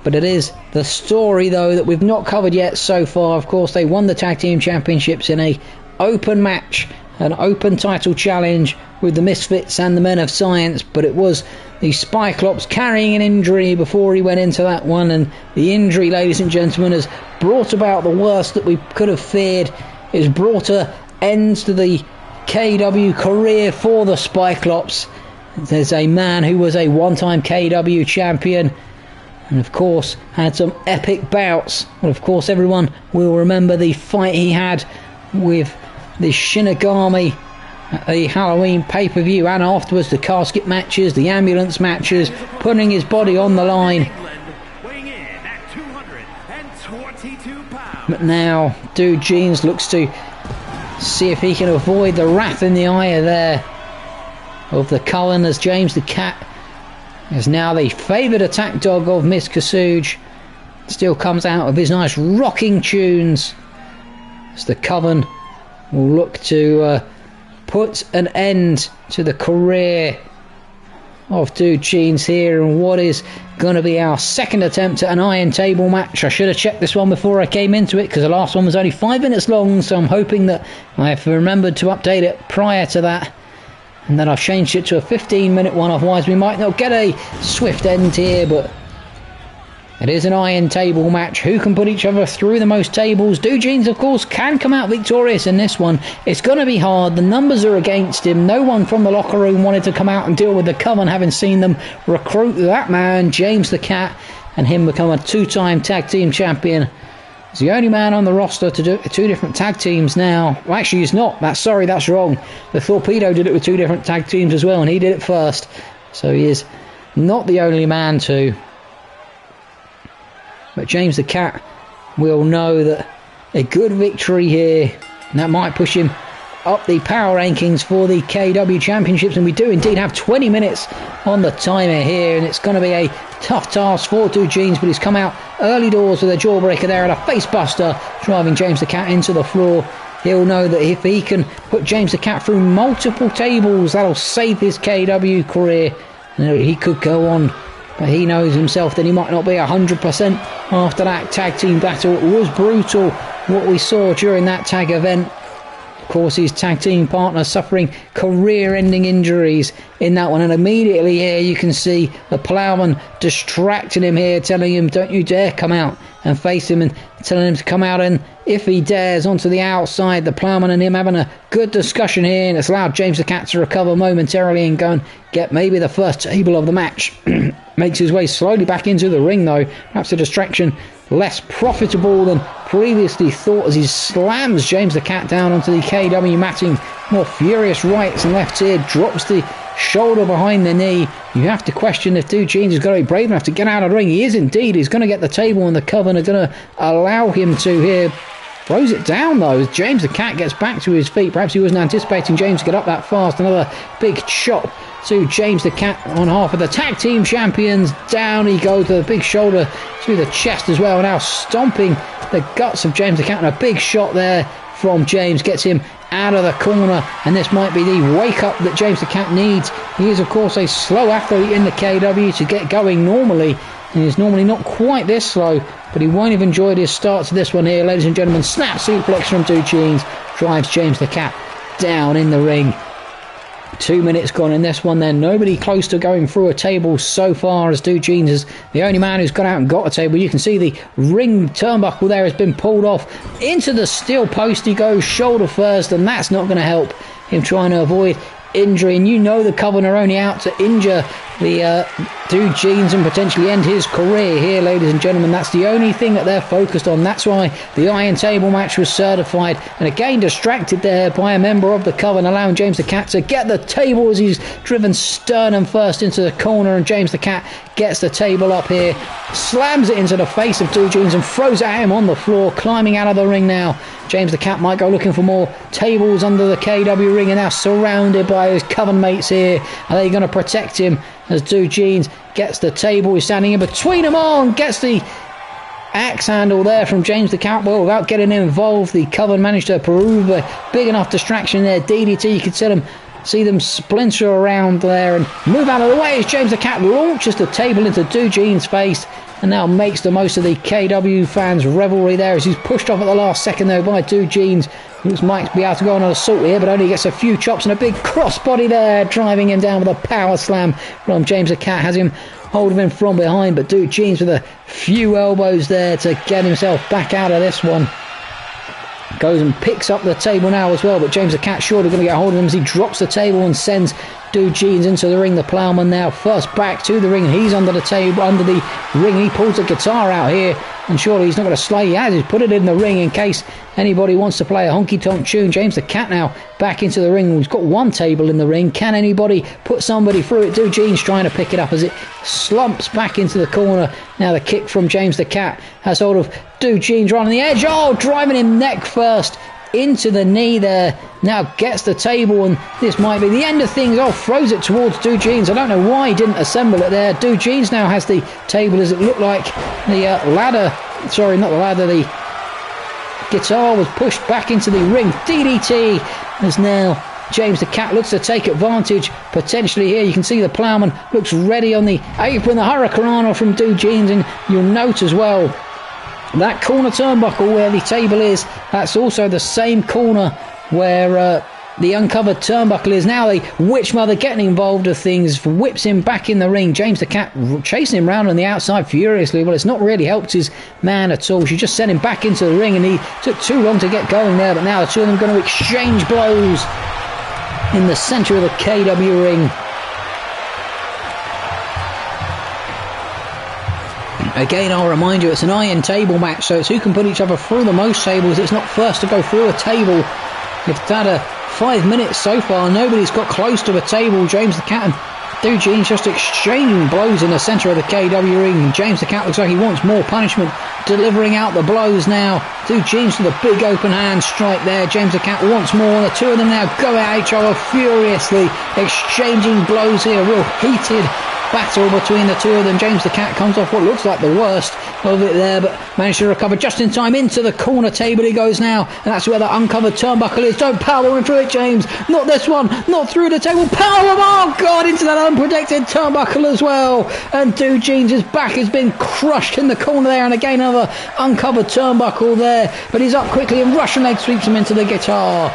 But it is the story, though, that we've not covered yet so far. Of course, they won the Tag Team Championships in a open match, an open title challenge with the Misfits and the Men of Science, but it was the Cyclops carrying an injury before he went into that one, and the injury, ladies and gentlemen, has brought about the worst that we could have feared. It's brought an end to the KEW career for the Cyclops. There's a man who was a one-time KEW champion, and of course had some epic bouts. Well, of course everyone will remember the fight he had with the Shinigami at the Halloween pay-per-view, and afterwards the casket matches, the ambulance matches, putting his body on the line. But now Dude Jeans looks to see if he can avoid the wrath in the eye there of the Cullen, as James the Cat is now the favoured attack dog of Miss Kasuj. Still comes out of his nice rocking tunes as the Coven will look to put an end to the career of Dude Jeans here, and what is going to be our second attempt at an iron table match. I should have checked this one before I came into it, because the last one was only 5 minutes long, so I'm hoping that I've remembered to update it prior to that, and then I've changed it to a 15-minute one. Otherwise we might not get a swift end here, but it is an iron table match. Who can put each other through the most tables? Dude Jeans, of course, can come out victorious in this one. It's going to be hard. The numbers are against him. No one from the locker room wanted to come out and deal with the Coven, having seen them recruit that man, James the Cat, and him become a 2-time tag team champion. He's the only man on the roster to do it with 2 different tag teams now. Well, actually, he's not. That's wrong. The Torpedo did it with 2 different tag teams as well, and he did it first. So he is not the only man to. But James the Cat will know that a good victory here, and that might push him up the power rankings for the KEW Championships, and we do indeed have 20 minutes on the timer here, and it's going to be a tough task for Dude Jeans, but he's come out early doors with a jawbreaker there and a face buster, driving James the Cat into the floor. He'll know that if he can put James the Cat through multiple tables, that'll save his KEW career, and he could go on. But he knows himself that he might not be 100% after that tag team battle. It was brutal what we saw during that tag event. Of course, his tag team partner suffering career-ending injuries in that one, and immediately here you can see the Ploughman distracting him here, telling him don't you dare come out and face him, and telling him to come out, and if he dares, onto the outside. The Ploughman and him having a good discussion here, and it's allowed James the Cat to recover momentarily and go and get maybe the first table of the match. Makes his way slowly back into the ring though, perhaps a distraction less profitable than previously thought, as he slams James the Cat down onto the KEW matting. More furious rights and lefts here, drops the shoulder behind the knee. You have to question if Dude Jeans is going to be brave enough to get out of the ring. He is indeed. He's going to get the table, and the Coven are going to allow him to here. Throws it down though as James the Cat gets back to his feet. Perhaps he wasn't anticipating James to get up that fast. Another big chop to James the Cat on half of the tag team champions. Down he goes with a big shoulder to the chest as well. Now stomping the guts of James the Cat, and a big shot there from James gets him out of the corner, and this might be the wake up that James the Cat needs. He is of course a slow athlete in the KEW to get going normally, and he's normally not quite this slow, but he won't have enjoyed his start to this one here, ladies and gentlemen. Snap suplex from Dude Jeans drives James the Cat down in the ring. 2 minutes gone in this one then. Nobody close to going through a table so far, as Dude Jeans is the only man who's gone out and got a table. You can see the ring turnbuckle there has been pulled off. Into the steel post he goes, shoulder first, and that's not going to help him trying to avoid injury. And you know the Coven are only out to injure the Dude Jeans and potentially end his career here, ladies and gentlemen. That's the only thing that they're focused on. That's why the iron table match was certified, and again distracted there by a member of the Coven, allowing James the Cat to get the table as he's driven sternum first into the corner, and James the Cat gets the table up here, slams it into the face of Dude Jeans and throws at him on the floor. Climbing out of the ring now, James the Cat might go looking for more tables under the KEW ring, and now surrounded by his Coven mates here. Are they going to protect him as Dude Jeans gets the table? He's standing in between them all and gets the axe handle there from James the Cat. Well, without getting involved, the Coven managed to prove a big enough distraction there. DDT, you could see them splinter around there and move out of the way as James the Cat launches the table into Dude Jeans' face. and now makes the most of the KW fans' revelry there as he's pushed off at the last second though by Do Jeans. Looks might be able to go on an assault here, but only gets a few chops and a big crossbody there, driving him down with a power slam from James the Cat. Has him hold of him from behind, but Do Jeans with a few elbows there to get himself back out of this one. Goes and picks up the table now as well, but James the Cat surely going to get hold of him as he drops the table and sends Do Jeans into the ring. The Ploughman now first back to the ring, and he's under the table, under the ring. He pulls the guitar out here, and surely he's not going to slay. He has, he's put it in the ring in case anybody wants to play a honky-tonk tune. James the Cat now back into the ring. He's got one table in the ring. Can anybody put somebody through it? Do Jeans trying to pick it up as it slumps back into the corner. Now the kick from James the Cat has hold of Do Jeans right on the edge. Oh, driving him neck first into the knee there. Now gets the table, and this might be the end of things. Oh, throws it towards Do Jeans. I don't know why he didn't assemble it there. Do Jeans now has the table as it looked like the ladder, sorry, not the ladder, the guitar was pushed back into the ring. DDT as now James the Cat looks to take advantage potentially here. You can see the Ploughman looks ready on the apron. The Hurricanrana from Do Jeans, and you'll note as well that corner turnbuckle where the table is, that's also the same corner where the uncovered turnbuckle is. Now the Witch Mother getting involved with things, whips him back in the ring. James the Cat chasing him round on the outside furiously. Well, it's not really helped his man at all. She just sent him back into the ring, and he took too long to get going there. But now the two of them are going to exchange blows in the centre of the KW ring. Again, I'll remind you, it's an iron table match, so it's who can put each other through the most tables. It's not first to go through a table. You've had 5 minutes so far. Nobody's got close to a table. James the Cat and Do Jeans just exchanging blows in the centre of the KW ring. James the Cat looks like he wants more punishment, delivering out the blows now. Do Jeans with a big open hand strike there. James the Cat wants more. The two of them now go at each other furiously, exchanging blows here. Real heated battle between the two of them. James the Cat comes off what looks like the worst of it there, but managed to recover just in time. Into the corner table he goes now, and that's where the uncovered turnbuckle is. Don't power him through it, James. Not this one. Not through the table. Power him. Oh God, into that unprotected turnbuckle as well. And Do Jeans' back has been crushed in the corner there, and again another uncovered turnbuckle there, but he's up quickly and Russian leg sweeps him into the guitar.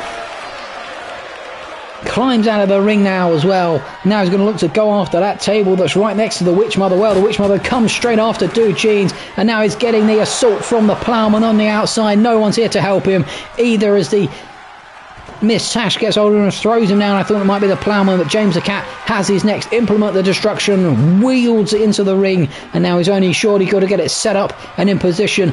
Climbs out of the ring now as well. Now he's going to look to go after that table that's right next to the Witch Mother. Well, the Witch Mother comes straight after Do Jeans, and now he's getting the assault from the Ploughman on the outside. No one's here to help him either as the Miss Tash gets hold of him and throws him down. I thought it might be the Ploughman, but James the Cat has his next implement, the destruction, wields it into the ring, and now he's only surely got to get it set up and in position.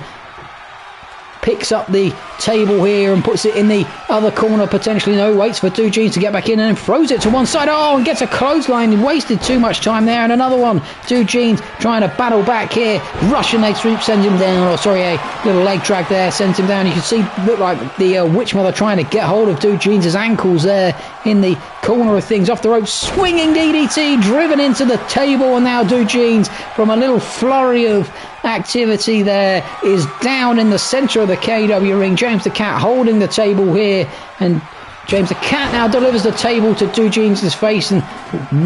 Picks up the table here and puts it in the other corner potentially. No, waits for Do Jeans to get back in and then throws it to one side. Oh, and gets a clothesline. He wasted too much time there. And another one. Do Jeans trying to battle back here. Russian leg sweep sends him down. Oh, sorry, a little leg drag there sends him down. You can see, look like the Witch Mother trying to get hold of Do Jeans' ankles there in the corner of things. Off the rope, swinging DDT, driven into the table, and now Do Jeans, from a little flurry of activity there, is down in the centre of the KW ring. James the Cat holding the table here, and James the Cat now delivers the table to Do Jeans' face and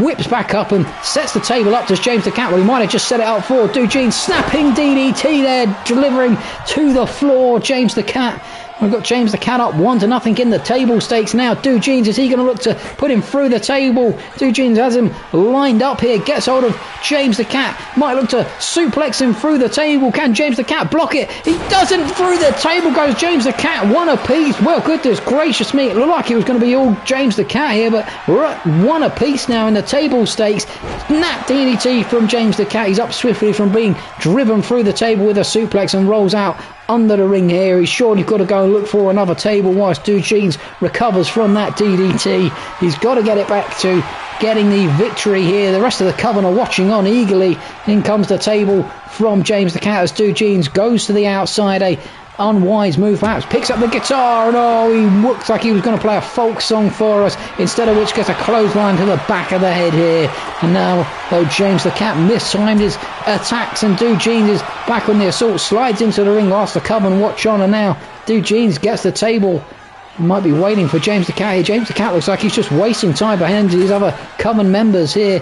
whips back up and sets the table up. Does James the Cat? Well, he might have just set it up for Do Jeans. Snapping DDT there, delivering to the floor. James the Cat. We've got James the Cat up 1-0 in the table stakes now. Do Jeans, is he going to look to put him through the table? Do Jeans has him lined up here, gets hold of James the Cat, might look to suplex him through the table. Can James the Cat block it? He doesn't. Through the table goes James the Cat, one apiece. Well, goodness gracious me, it looked like it was going to be all James the Cat here, but we're at one apiece now in the table stakes. Snap DDT from James the Cat. He's up swiftly from being driven through the table with a suplex and rolls out under the ring here. He's surely got to go and look for another table whilst Do Jeans recovers from that DDT. He's got to get it back to getting the victory here. The rest of the Coven are watching on eagerly. In comes the table from James the Cat as Do Jeans goes to the outside. A unwise move perhaps, picks up the guitar, and oh, he looks like he was going to play a folk song for us, instead of which gets a clothesline to the back of the head here. And now, though, James the Cat mistimed his attacks, and Do Jeans is back on the assault, slides into the ring whilst the Coven watch on, and now Do Jeans gets the table. He might be waiting for James the Cat here. James the Cat looks like he's just wasting time behind his other Coven members here.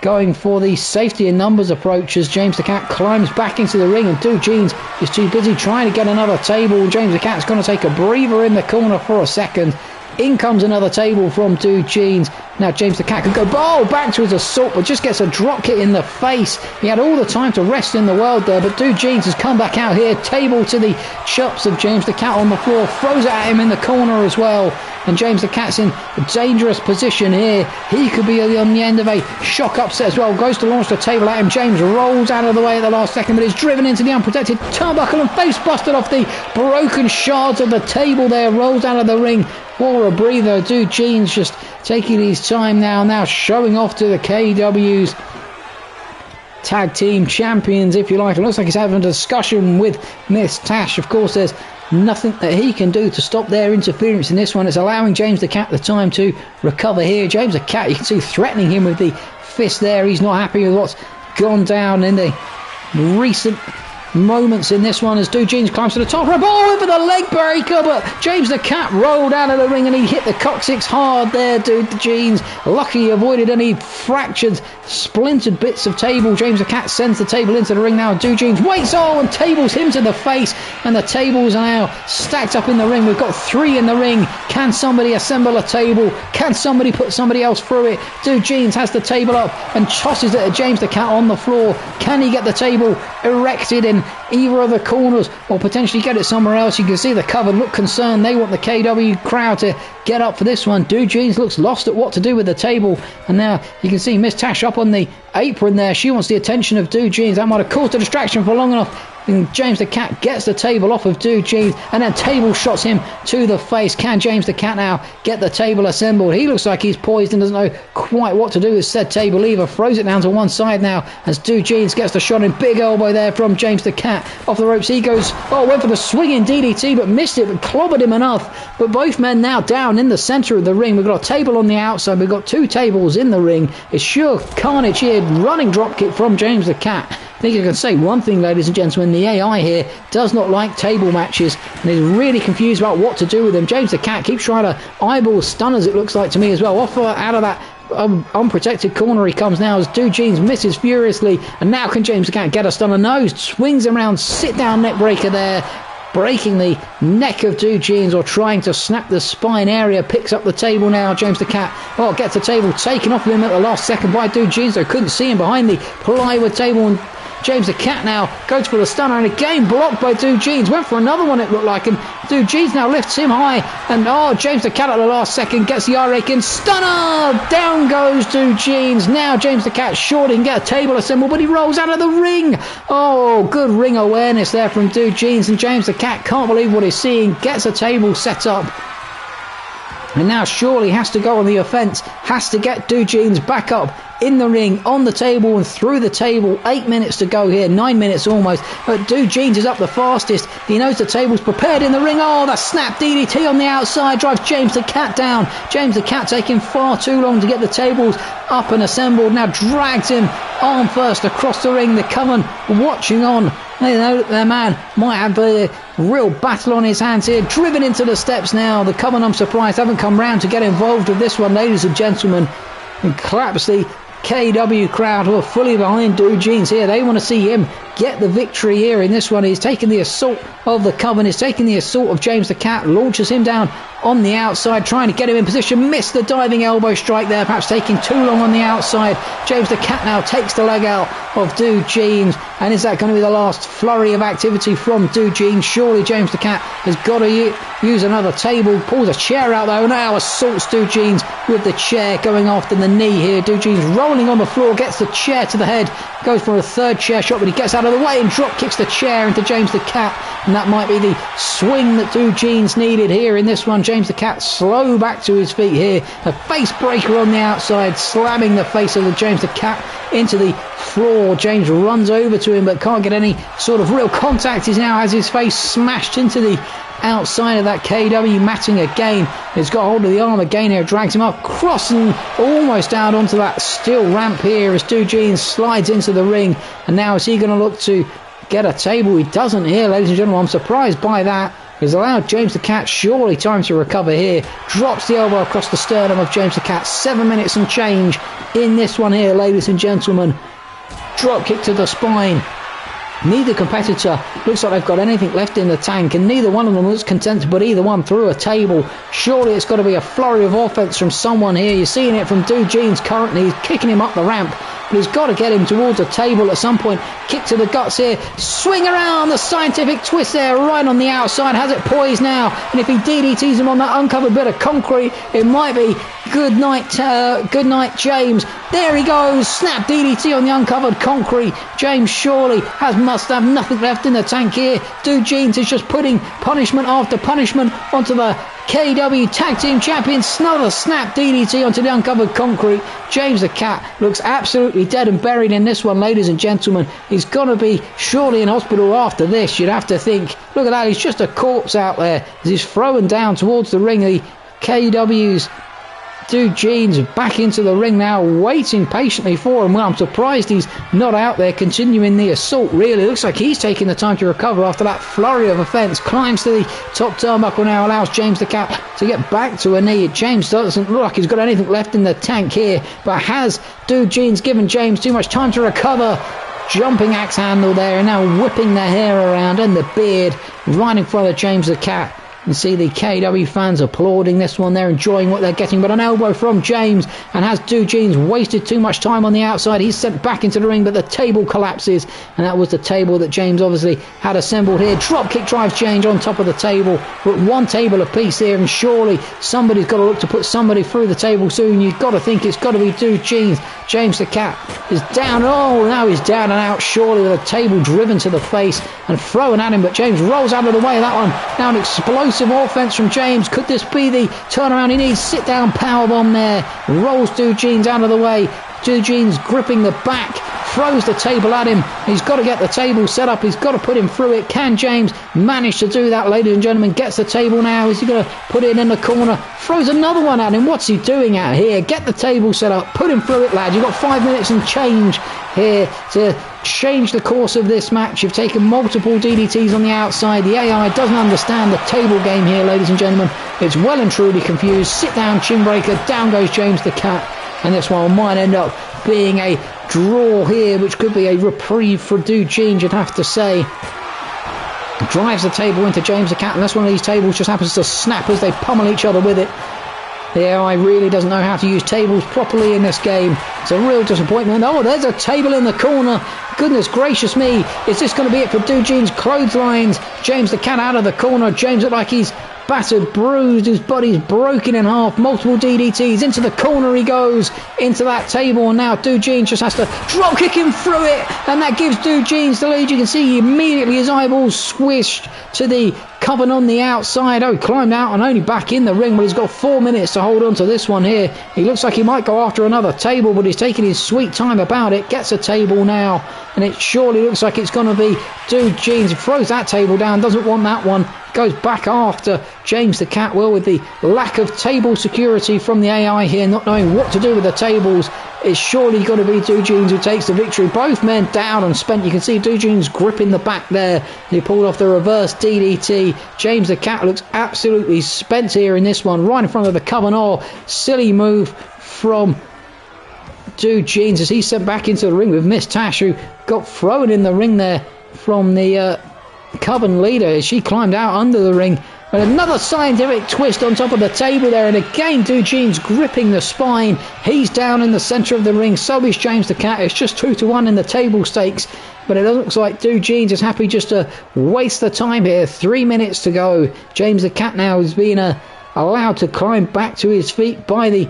going for the safety in numbers approach as James the Cat climbs back into the ring, and Do Jeans is too busy trying to get another table. James the Cat's going to take a breather in the corner for a second. In comes another table from Do Jeans. Now James the Cat could go back to his assault, but just gets a drop kick in the face. He had all the time to rest in the world there, but Do Jeans has come back out here. Table to the chops of James the Cat on the floor. Throws it at him in the corner as well. And James the Cat's in a dangerous position here. He could be on the end of a shock upset as well. Goes to launch the table at him. James rolls out of the way at the last second, but is driven into the unprotected turnbuckle and face busted off the broken shards of the table there. Rolls out of the ring for a breather. Do Jeans just taking his time now showing off to the KEW's tag team champions, if you like. It looks like he's having a discussion with Miss Tash. Of course, there's nothing that he can do to stop their interference in this one. It's allowing James the Cat the time to recover here. James the Cat, you can see, threatening him with the fist there. He's not happy with what's gone down in the recent moments in this one as Do Jeans climbs to the top rope. Over the leg breaker, but James the Cat rolled out of the ring and he hit the coccyx hard there. Do Jeans lucky he avoided any fractured, splintered bits of table. James the Cat sends the table into the ring now. Do Jeans waits and tables him to the face, and the tables are now stacked up in the ring. We've got 3 in the ring. Can somebody assemble a table? Can somebody put somebody else through it? Do Jeans has the table up and tosses it at James the Cat on the floor. Can he get the table erected in either of the corners or potentially get it somewhere else? You can see the cover look concerned. They want the KW crowd to get up for this one. Do Jeans looks lost at what to do with the table, and now you can see Miss Tash up on the apron there. She wants the attention of Do Jeans. That might have caused a distraction for long enough. And James the Cat gets the table off of Do Jeans, and then table shots him to the face. Can James the Cat now get the table assembled? He looks like he's poised and doesn't know quite what to do with said table either. Throws it down to one side now as Do Jeans gets the shot in. Big elbow there from James the Cat. Off the ropes he goes. Went for the swinging DDT but missed it, but clobbered him enough. But both men now down in the centre of the ring. We've got a table on the outside. We've got 2 tables in the ring. It's sure carnage here. Running dropkick from James the Cat. I think I can say one thing, ladies and gentlemen. The AI here does not like table matches and is really confused about what to do with them. James the Cat keeps trying to eyeball stunners, it looks like to me as well. Off out of that unprotected corner he comes now as Do Jeans misses furiously. And now can James the Cat get a stunner? No, swings around, sit down neck breaker there, breaking the neck of Do Jeans or trying to snap the spine area. Picks up the table now. James the Cat gets the table taken off of him at the last second by Do Jeans. They couldn't see him behind the plywood table, and James the Cat now goes for the stunner, and again blocked by Do Jeans. Went for another one, it looked like, and Do Jeans now lifts him high, and James the Cat at the last second gets the eye rake in. Stunner! Down goes Do Jeans. Now James the Cat sure he can get a table assembled, but he rolls out of the ring. Good ring awareness there from Do Jeans, and James the Cat can't believe what he's seeing. Gets a table set up, and now surely has to go on the offence. Has to get Do Jeans back up in the ring, on the table and through the table. 8 minutes to go here, 9 minutes almost, but Do Jeans is up the fastest. He knows the table's prepared in the ring. The snap DDT on the outside drives James the Cat down. James the Cat taking far too long to get the tables up and assembled. Now drags him arm first across the ring. The Coven watching on. They know that their man might have a real battle on his hands here. Driven into the steps now. The Coven, I'm surprised, haven't come round to get involved with this one, ladies and gentlemen. And claps the KW crowd who are fully behind Do Jeans here. They want to see him get the victory here in this one. He's taken the assault of the Coven. He's taken the assault of James the Cat. Launches him down on the outside, trying to get him in position. Missed the diving elbow strike there, perhaps taking too long on the outside. James the Cat now takes the leg out of Do Jeans. And is that going to be the last flurry of activity from Do Jeans? Surely James the Cat has got to use another table. Pulls a chair out though. Now assaults Do Jeans with the chair, going after the knee here. Do Jeans rolling on the floor, gets the chair to the head, goes for a third chair shot, but he gets out of the way and drop kicks the chair into James the Cat. And that might be the swing that Do Jeans needed here in this one. James the Cat slow back to his feet here. A face breaker on the outside, slamming the face of the James the Cat into the floor. James runs over to him but can't get any sort of real contact. He now has his face smashed into the outside of that KW matting again. He's got hold of the arm again here, drags him up, crossing almost out onto that steel ramp here as Do Jeans slides into the ring. And now is he going to look to get a table? He doesn't here, ladies and gentlemen. I'm surprised by that. has allowed James the Cat surely time to recover here. Drops the elbow across the sternum of James the Cat. 7 minutes and change in this one here, ladies and gentlemen. Drop kick to the spine. Neither competitor looks like they've got anything left in the tank, and neither one of them looks content to put either one through a table. Surely it's got to be a flurry of offense from someone here. You're seeing it from Dude Jeans currently. He's kicking him up the ramp, but he's got to get him towards a table at some point. Kick to the guts here. Swing around, the scientific twist there, right on the outside. Has it poised now, and if he DDTs him on that uncovered bit of concrete, it might be good night James. There he goes. Snap DDT on the uncovered concrete. James surely must have nothing left in the tank here. Dude Jeans is just putting punishment after punishment onto the KEW Tag Team Champions. Another snap DDT onto the uncovered concrete. James the Cat looks absolutely dead and buried in this one, ladies and gentlemen. He's got to be surely in hospital after this, you'd have to think. Look at that, he's just a corpse out there as he's thrown down towards the ring. The KEW's Dude Jeans back into the ring now, waiting patiently for him. Well, I'm surprised he's not out there continuing the assault, really. Looks like he's taking the time to recover after that flurry of offense. Climbs to the top turnbuckle now, allows James the Cat to get back to a knee. James doesn't look like he's got anything left in the tank here, but has Dude Jeans given James too much time to recover? Jumping axe handle there, and now whipping the hair around and the beard right in front of James the Cat. You see the KEW fans applauding this one. They're enjoying what they're getting, but an elbow from James, and has Dude Jeans wasted too much time on the outside. He's sent back into the ring, but the table collapses, and that was the table that James obviously had assembled here. Drop kick drives James on top of the table. We're at one table apiece here, and surely somebody's got to look to put somebody through the table soon. You've got to think it's got to be Dude Jeans. James the Cat is down. Oh, now he's down and out, surely, with a table driven to the face and thrown at him, but James rolls out of the way of that one. Now an explosive offense from James. Could this be the turnaround he needs? Sit down powerbomb there. Rolls Dude Jeans out of the way. Dude Jeans gripping the back, throws the table at him. He's got to get the table set up. He's got to put him through it. Can James manage to do that, ladies and gentlemen? Gets the table now. Is he going to put it in the corner? Throws another one at him. What's he doing out here? Get the table set up. Put him through it, lad. You've got 5 minutes and change here to change the course of this match. You've taken multiple DDTs on the outside. The AI doesn't understand the table game here, ladies and gentlemen. It's well and truly confused. Sit down, chin breaker. Down goes James the Cat. And this one might end up being a draw here, which could be a reprieve for Dude Jeans, you'd have to say. Drives the table into James the Cat, and that's one of these tables just happens to snap as they pummel each other with it. The AI really doesn't know how to use tables properly in this game. It's a real disappointment. Oh, there's a table in the corner. Goodness gracious me. Is this going to be it for Dude Jeans? Clotheslines James the Cat out of the corner. James looks like he's battered, bruised, his body's broken in half. Multiple DDTs. Into the corner he goes, into that table, and now Dude Jeans just has to drop kick him through it, and that gives Dude Jeans the lead. You can see immediately his eyeballs swished to the coven on the outside. Oh, he climbed out and only back in the ring, but he's got 4 minutes to hold on to this one here. He looks like he might go after another table, but he's taking his sweet time about it. Gets a table now, and it surely looks like it's going to be Dude Jeans. He throws that table down, doesn't want that one. Goes back after James the Cat. Well, with the lack of table security from the AI here, not knowing what to do with the tables, it's surely got to be Dude Jeans who takes the victory. Both men down and spent. You can see Dude Jeans gripping the back there. He pulled off the reverse DDT. James the Cat looks absolutely spent here in this one, right in front of the coven. Oh, silly move from Dude Jeans as he's sent back into the ring with Miss Tash, who got thrown in the ring there from the coven leader as she climbed out under the ring. But another scientific twist on top of the table there, and again Dude Jeans gripping the spine. He's down in the centre of the ring, so is James the Cat. It's just 2-1 in the table stakes, but it looks like Dude Jeans is happy just to waste the time here. 3 minutes to go. James the Cat now is being allowed to climb back to his feet by the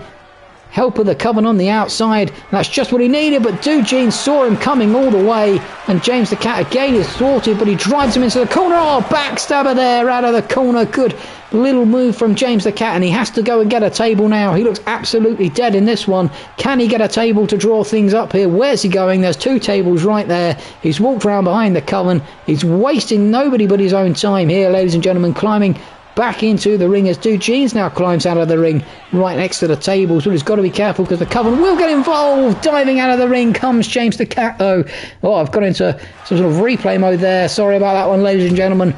help of the coven on the outside. That's just what he needed, but Dude Jeans saw him coming all the way, and James the Cat again is thwarted, but he drives him into the corner. Oh, backstabber there out of the corner. Good little move from James the Cat, and he has to go and get a table now. He looks absolutely dead in this one. Can he get a table to draw things up here? Where's he going? There's 2 tables right there. He's walked around behind the coven. He's wasting nobody but his own time here, ladies and gentlemen, climbing back into the ring as Dude Jeans now climbs out of the ring right next to the tables. But he's got to be careful because the coven will get involved. Diving out of the ring comes James the Cat, though. Oh, I've got into some sort of replay mode there. Sorry about that one, ladies and gentlemen.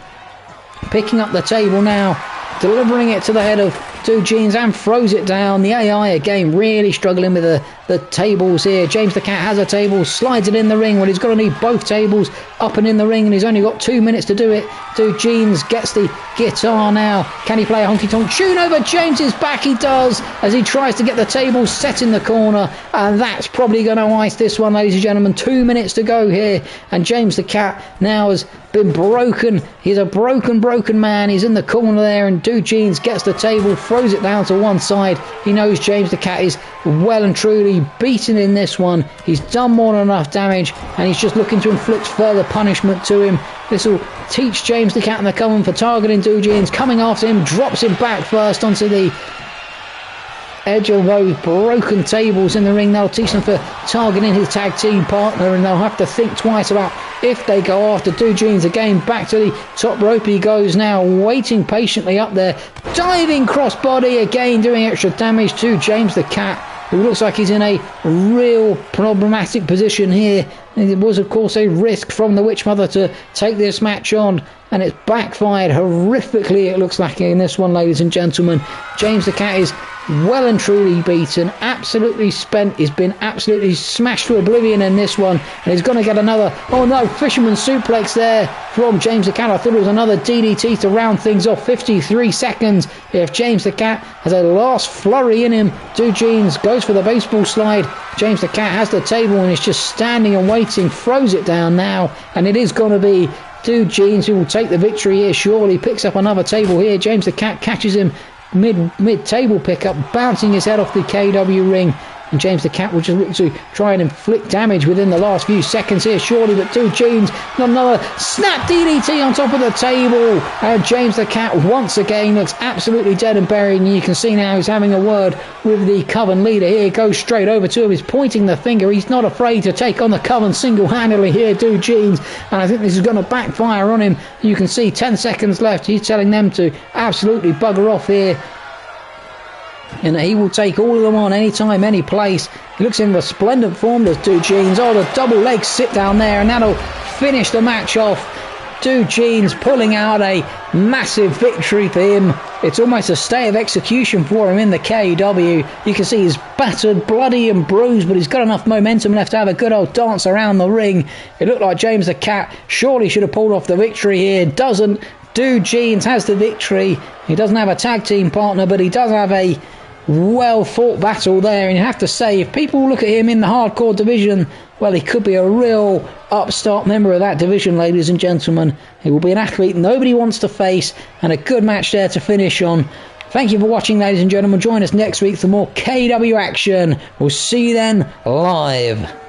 picking up the table now, delivering it to the head of Jeans and throws it down. The AI again really struggling with the tables here. James the Cat has a table, slides it in the ring. Well, he's going to need both tables up and in the ring, and he's only got 2 minutes to do it. Jeans gets the guitar now. Can he play a honky tonk tune over James's back? He does, as he tries to get the table set in the corner, and that's probably going to ice this one, ladies and gentlemen. 2 minutes to go here, and James the Cat now has been broken. He's a broken man. He's in the corner there, and Jeans gets the table, throws it down to one side. He knows James the Cat is well and truly beaten in this one. He's done more than enough damage, and he's just looking to inflict further punishment to him. This will teach James the Cat and the Coven for targeting Jeans. Coming after him, drops him back first onto the edge of those broken tables in the ring. They'll teach them for targeting his tag team partner, and they'll have to think twice about if they go after Jeans again. Back to the top rope he goes now, waiting patiently up there, diving crossbody again, doing extra damage to James the Cat, who looks like he's in a real problematic position here. And it was of course a risk from the Witch Mother to take this match on, and it's backfired horrifically, it looks like, in this one, ladies and gentlemen. James the Cat is well and truly beaten, absolutely spent. He's been absolutely smashed to oblivion in this one, and he's going to get another, oh no, fisherman suplex there from James the Cat. I thought it was another DDT to round things off. 53 seconds if James the Cat has a last flurry in him. Jeans goes for the baseball slide. James the Cat has the table and is just standing and waiting, throws it down now, and it is going to be Jeans who will take the victory here. Surely picks up another table here. James the Cat catches him mid table pickup, bouncing his head off the KEW ring, and James the Cat will just look to try and inflict damage within the last few seconds here, surely, but Jeans, another snap DDT on top of the table, and James the Cat once again looks absolutely dead and buried, and you can see now he's having a word with the Coven leader here. Goes straight over to him, he's pointing the finger. He's not afraid to take on the Coven single-handedly here, Jeans, and I think this is going to backfire on him. You can see 10 seconds left. He's telling them to absolutely bugger off here, and he will take all of them on anytime, any place. He looks in resplendent form, does Jeans. Oh, the double leg sit down there, and that'll finish the match off. Jeans pulling out a massive victory for him. It's almost a stay of execution for him in the KEW. You can see he's battered, bloody and bruised, but he's got enough momentum left to have a good old dance around the ring. It looked like James the Cat surely should have pulled off the victory here. Doesn't. Jeans has the victory. He doesn't have a tag team partner, but he does have a well fought battle there, and you have to say, if people look at him in the hardcore division, well, he could be a real upstart member of that division, ladies and gentlemen. He will be an athlete nobody wants to face, and a good match there to finish on. Thank you for watching, ladies and gentlemen. Join us next week for more KEW action. We'll see you then live.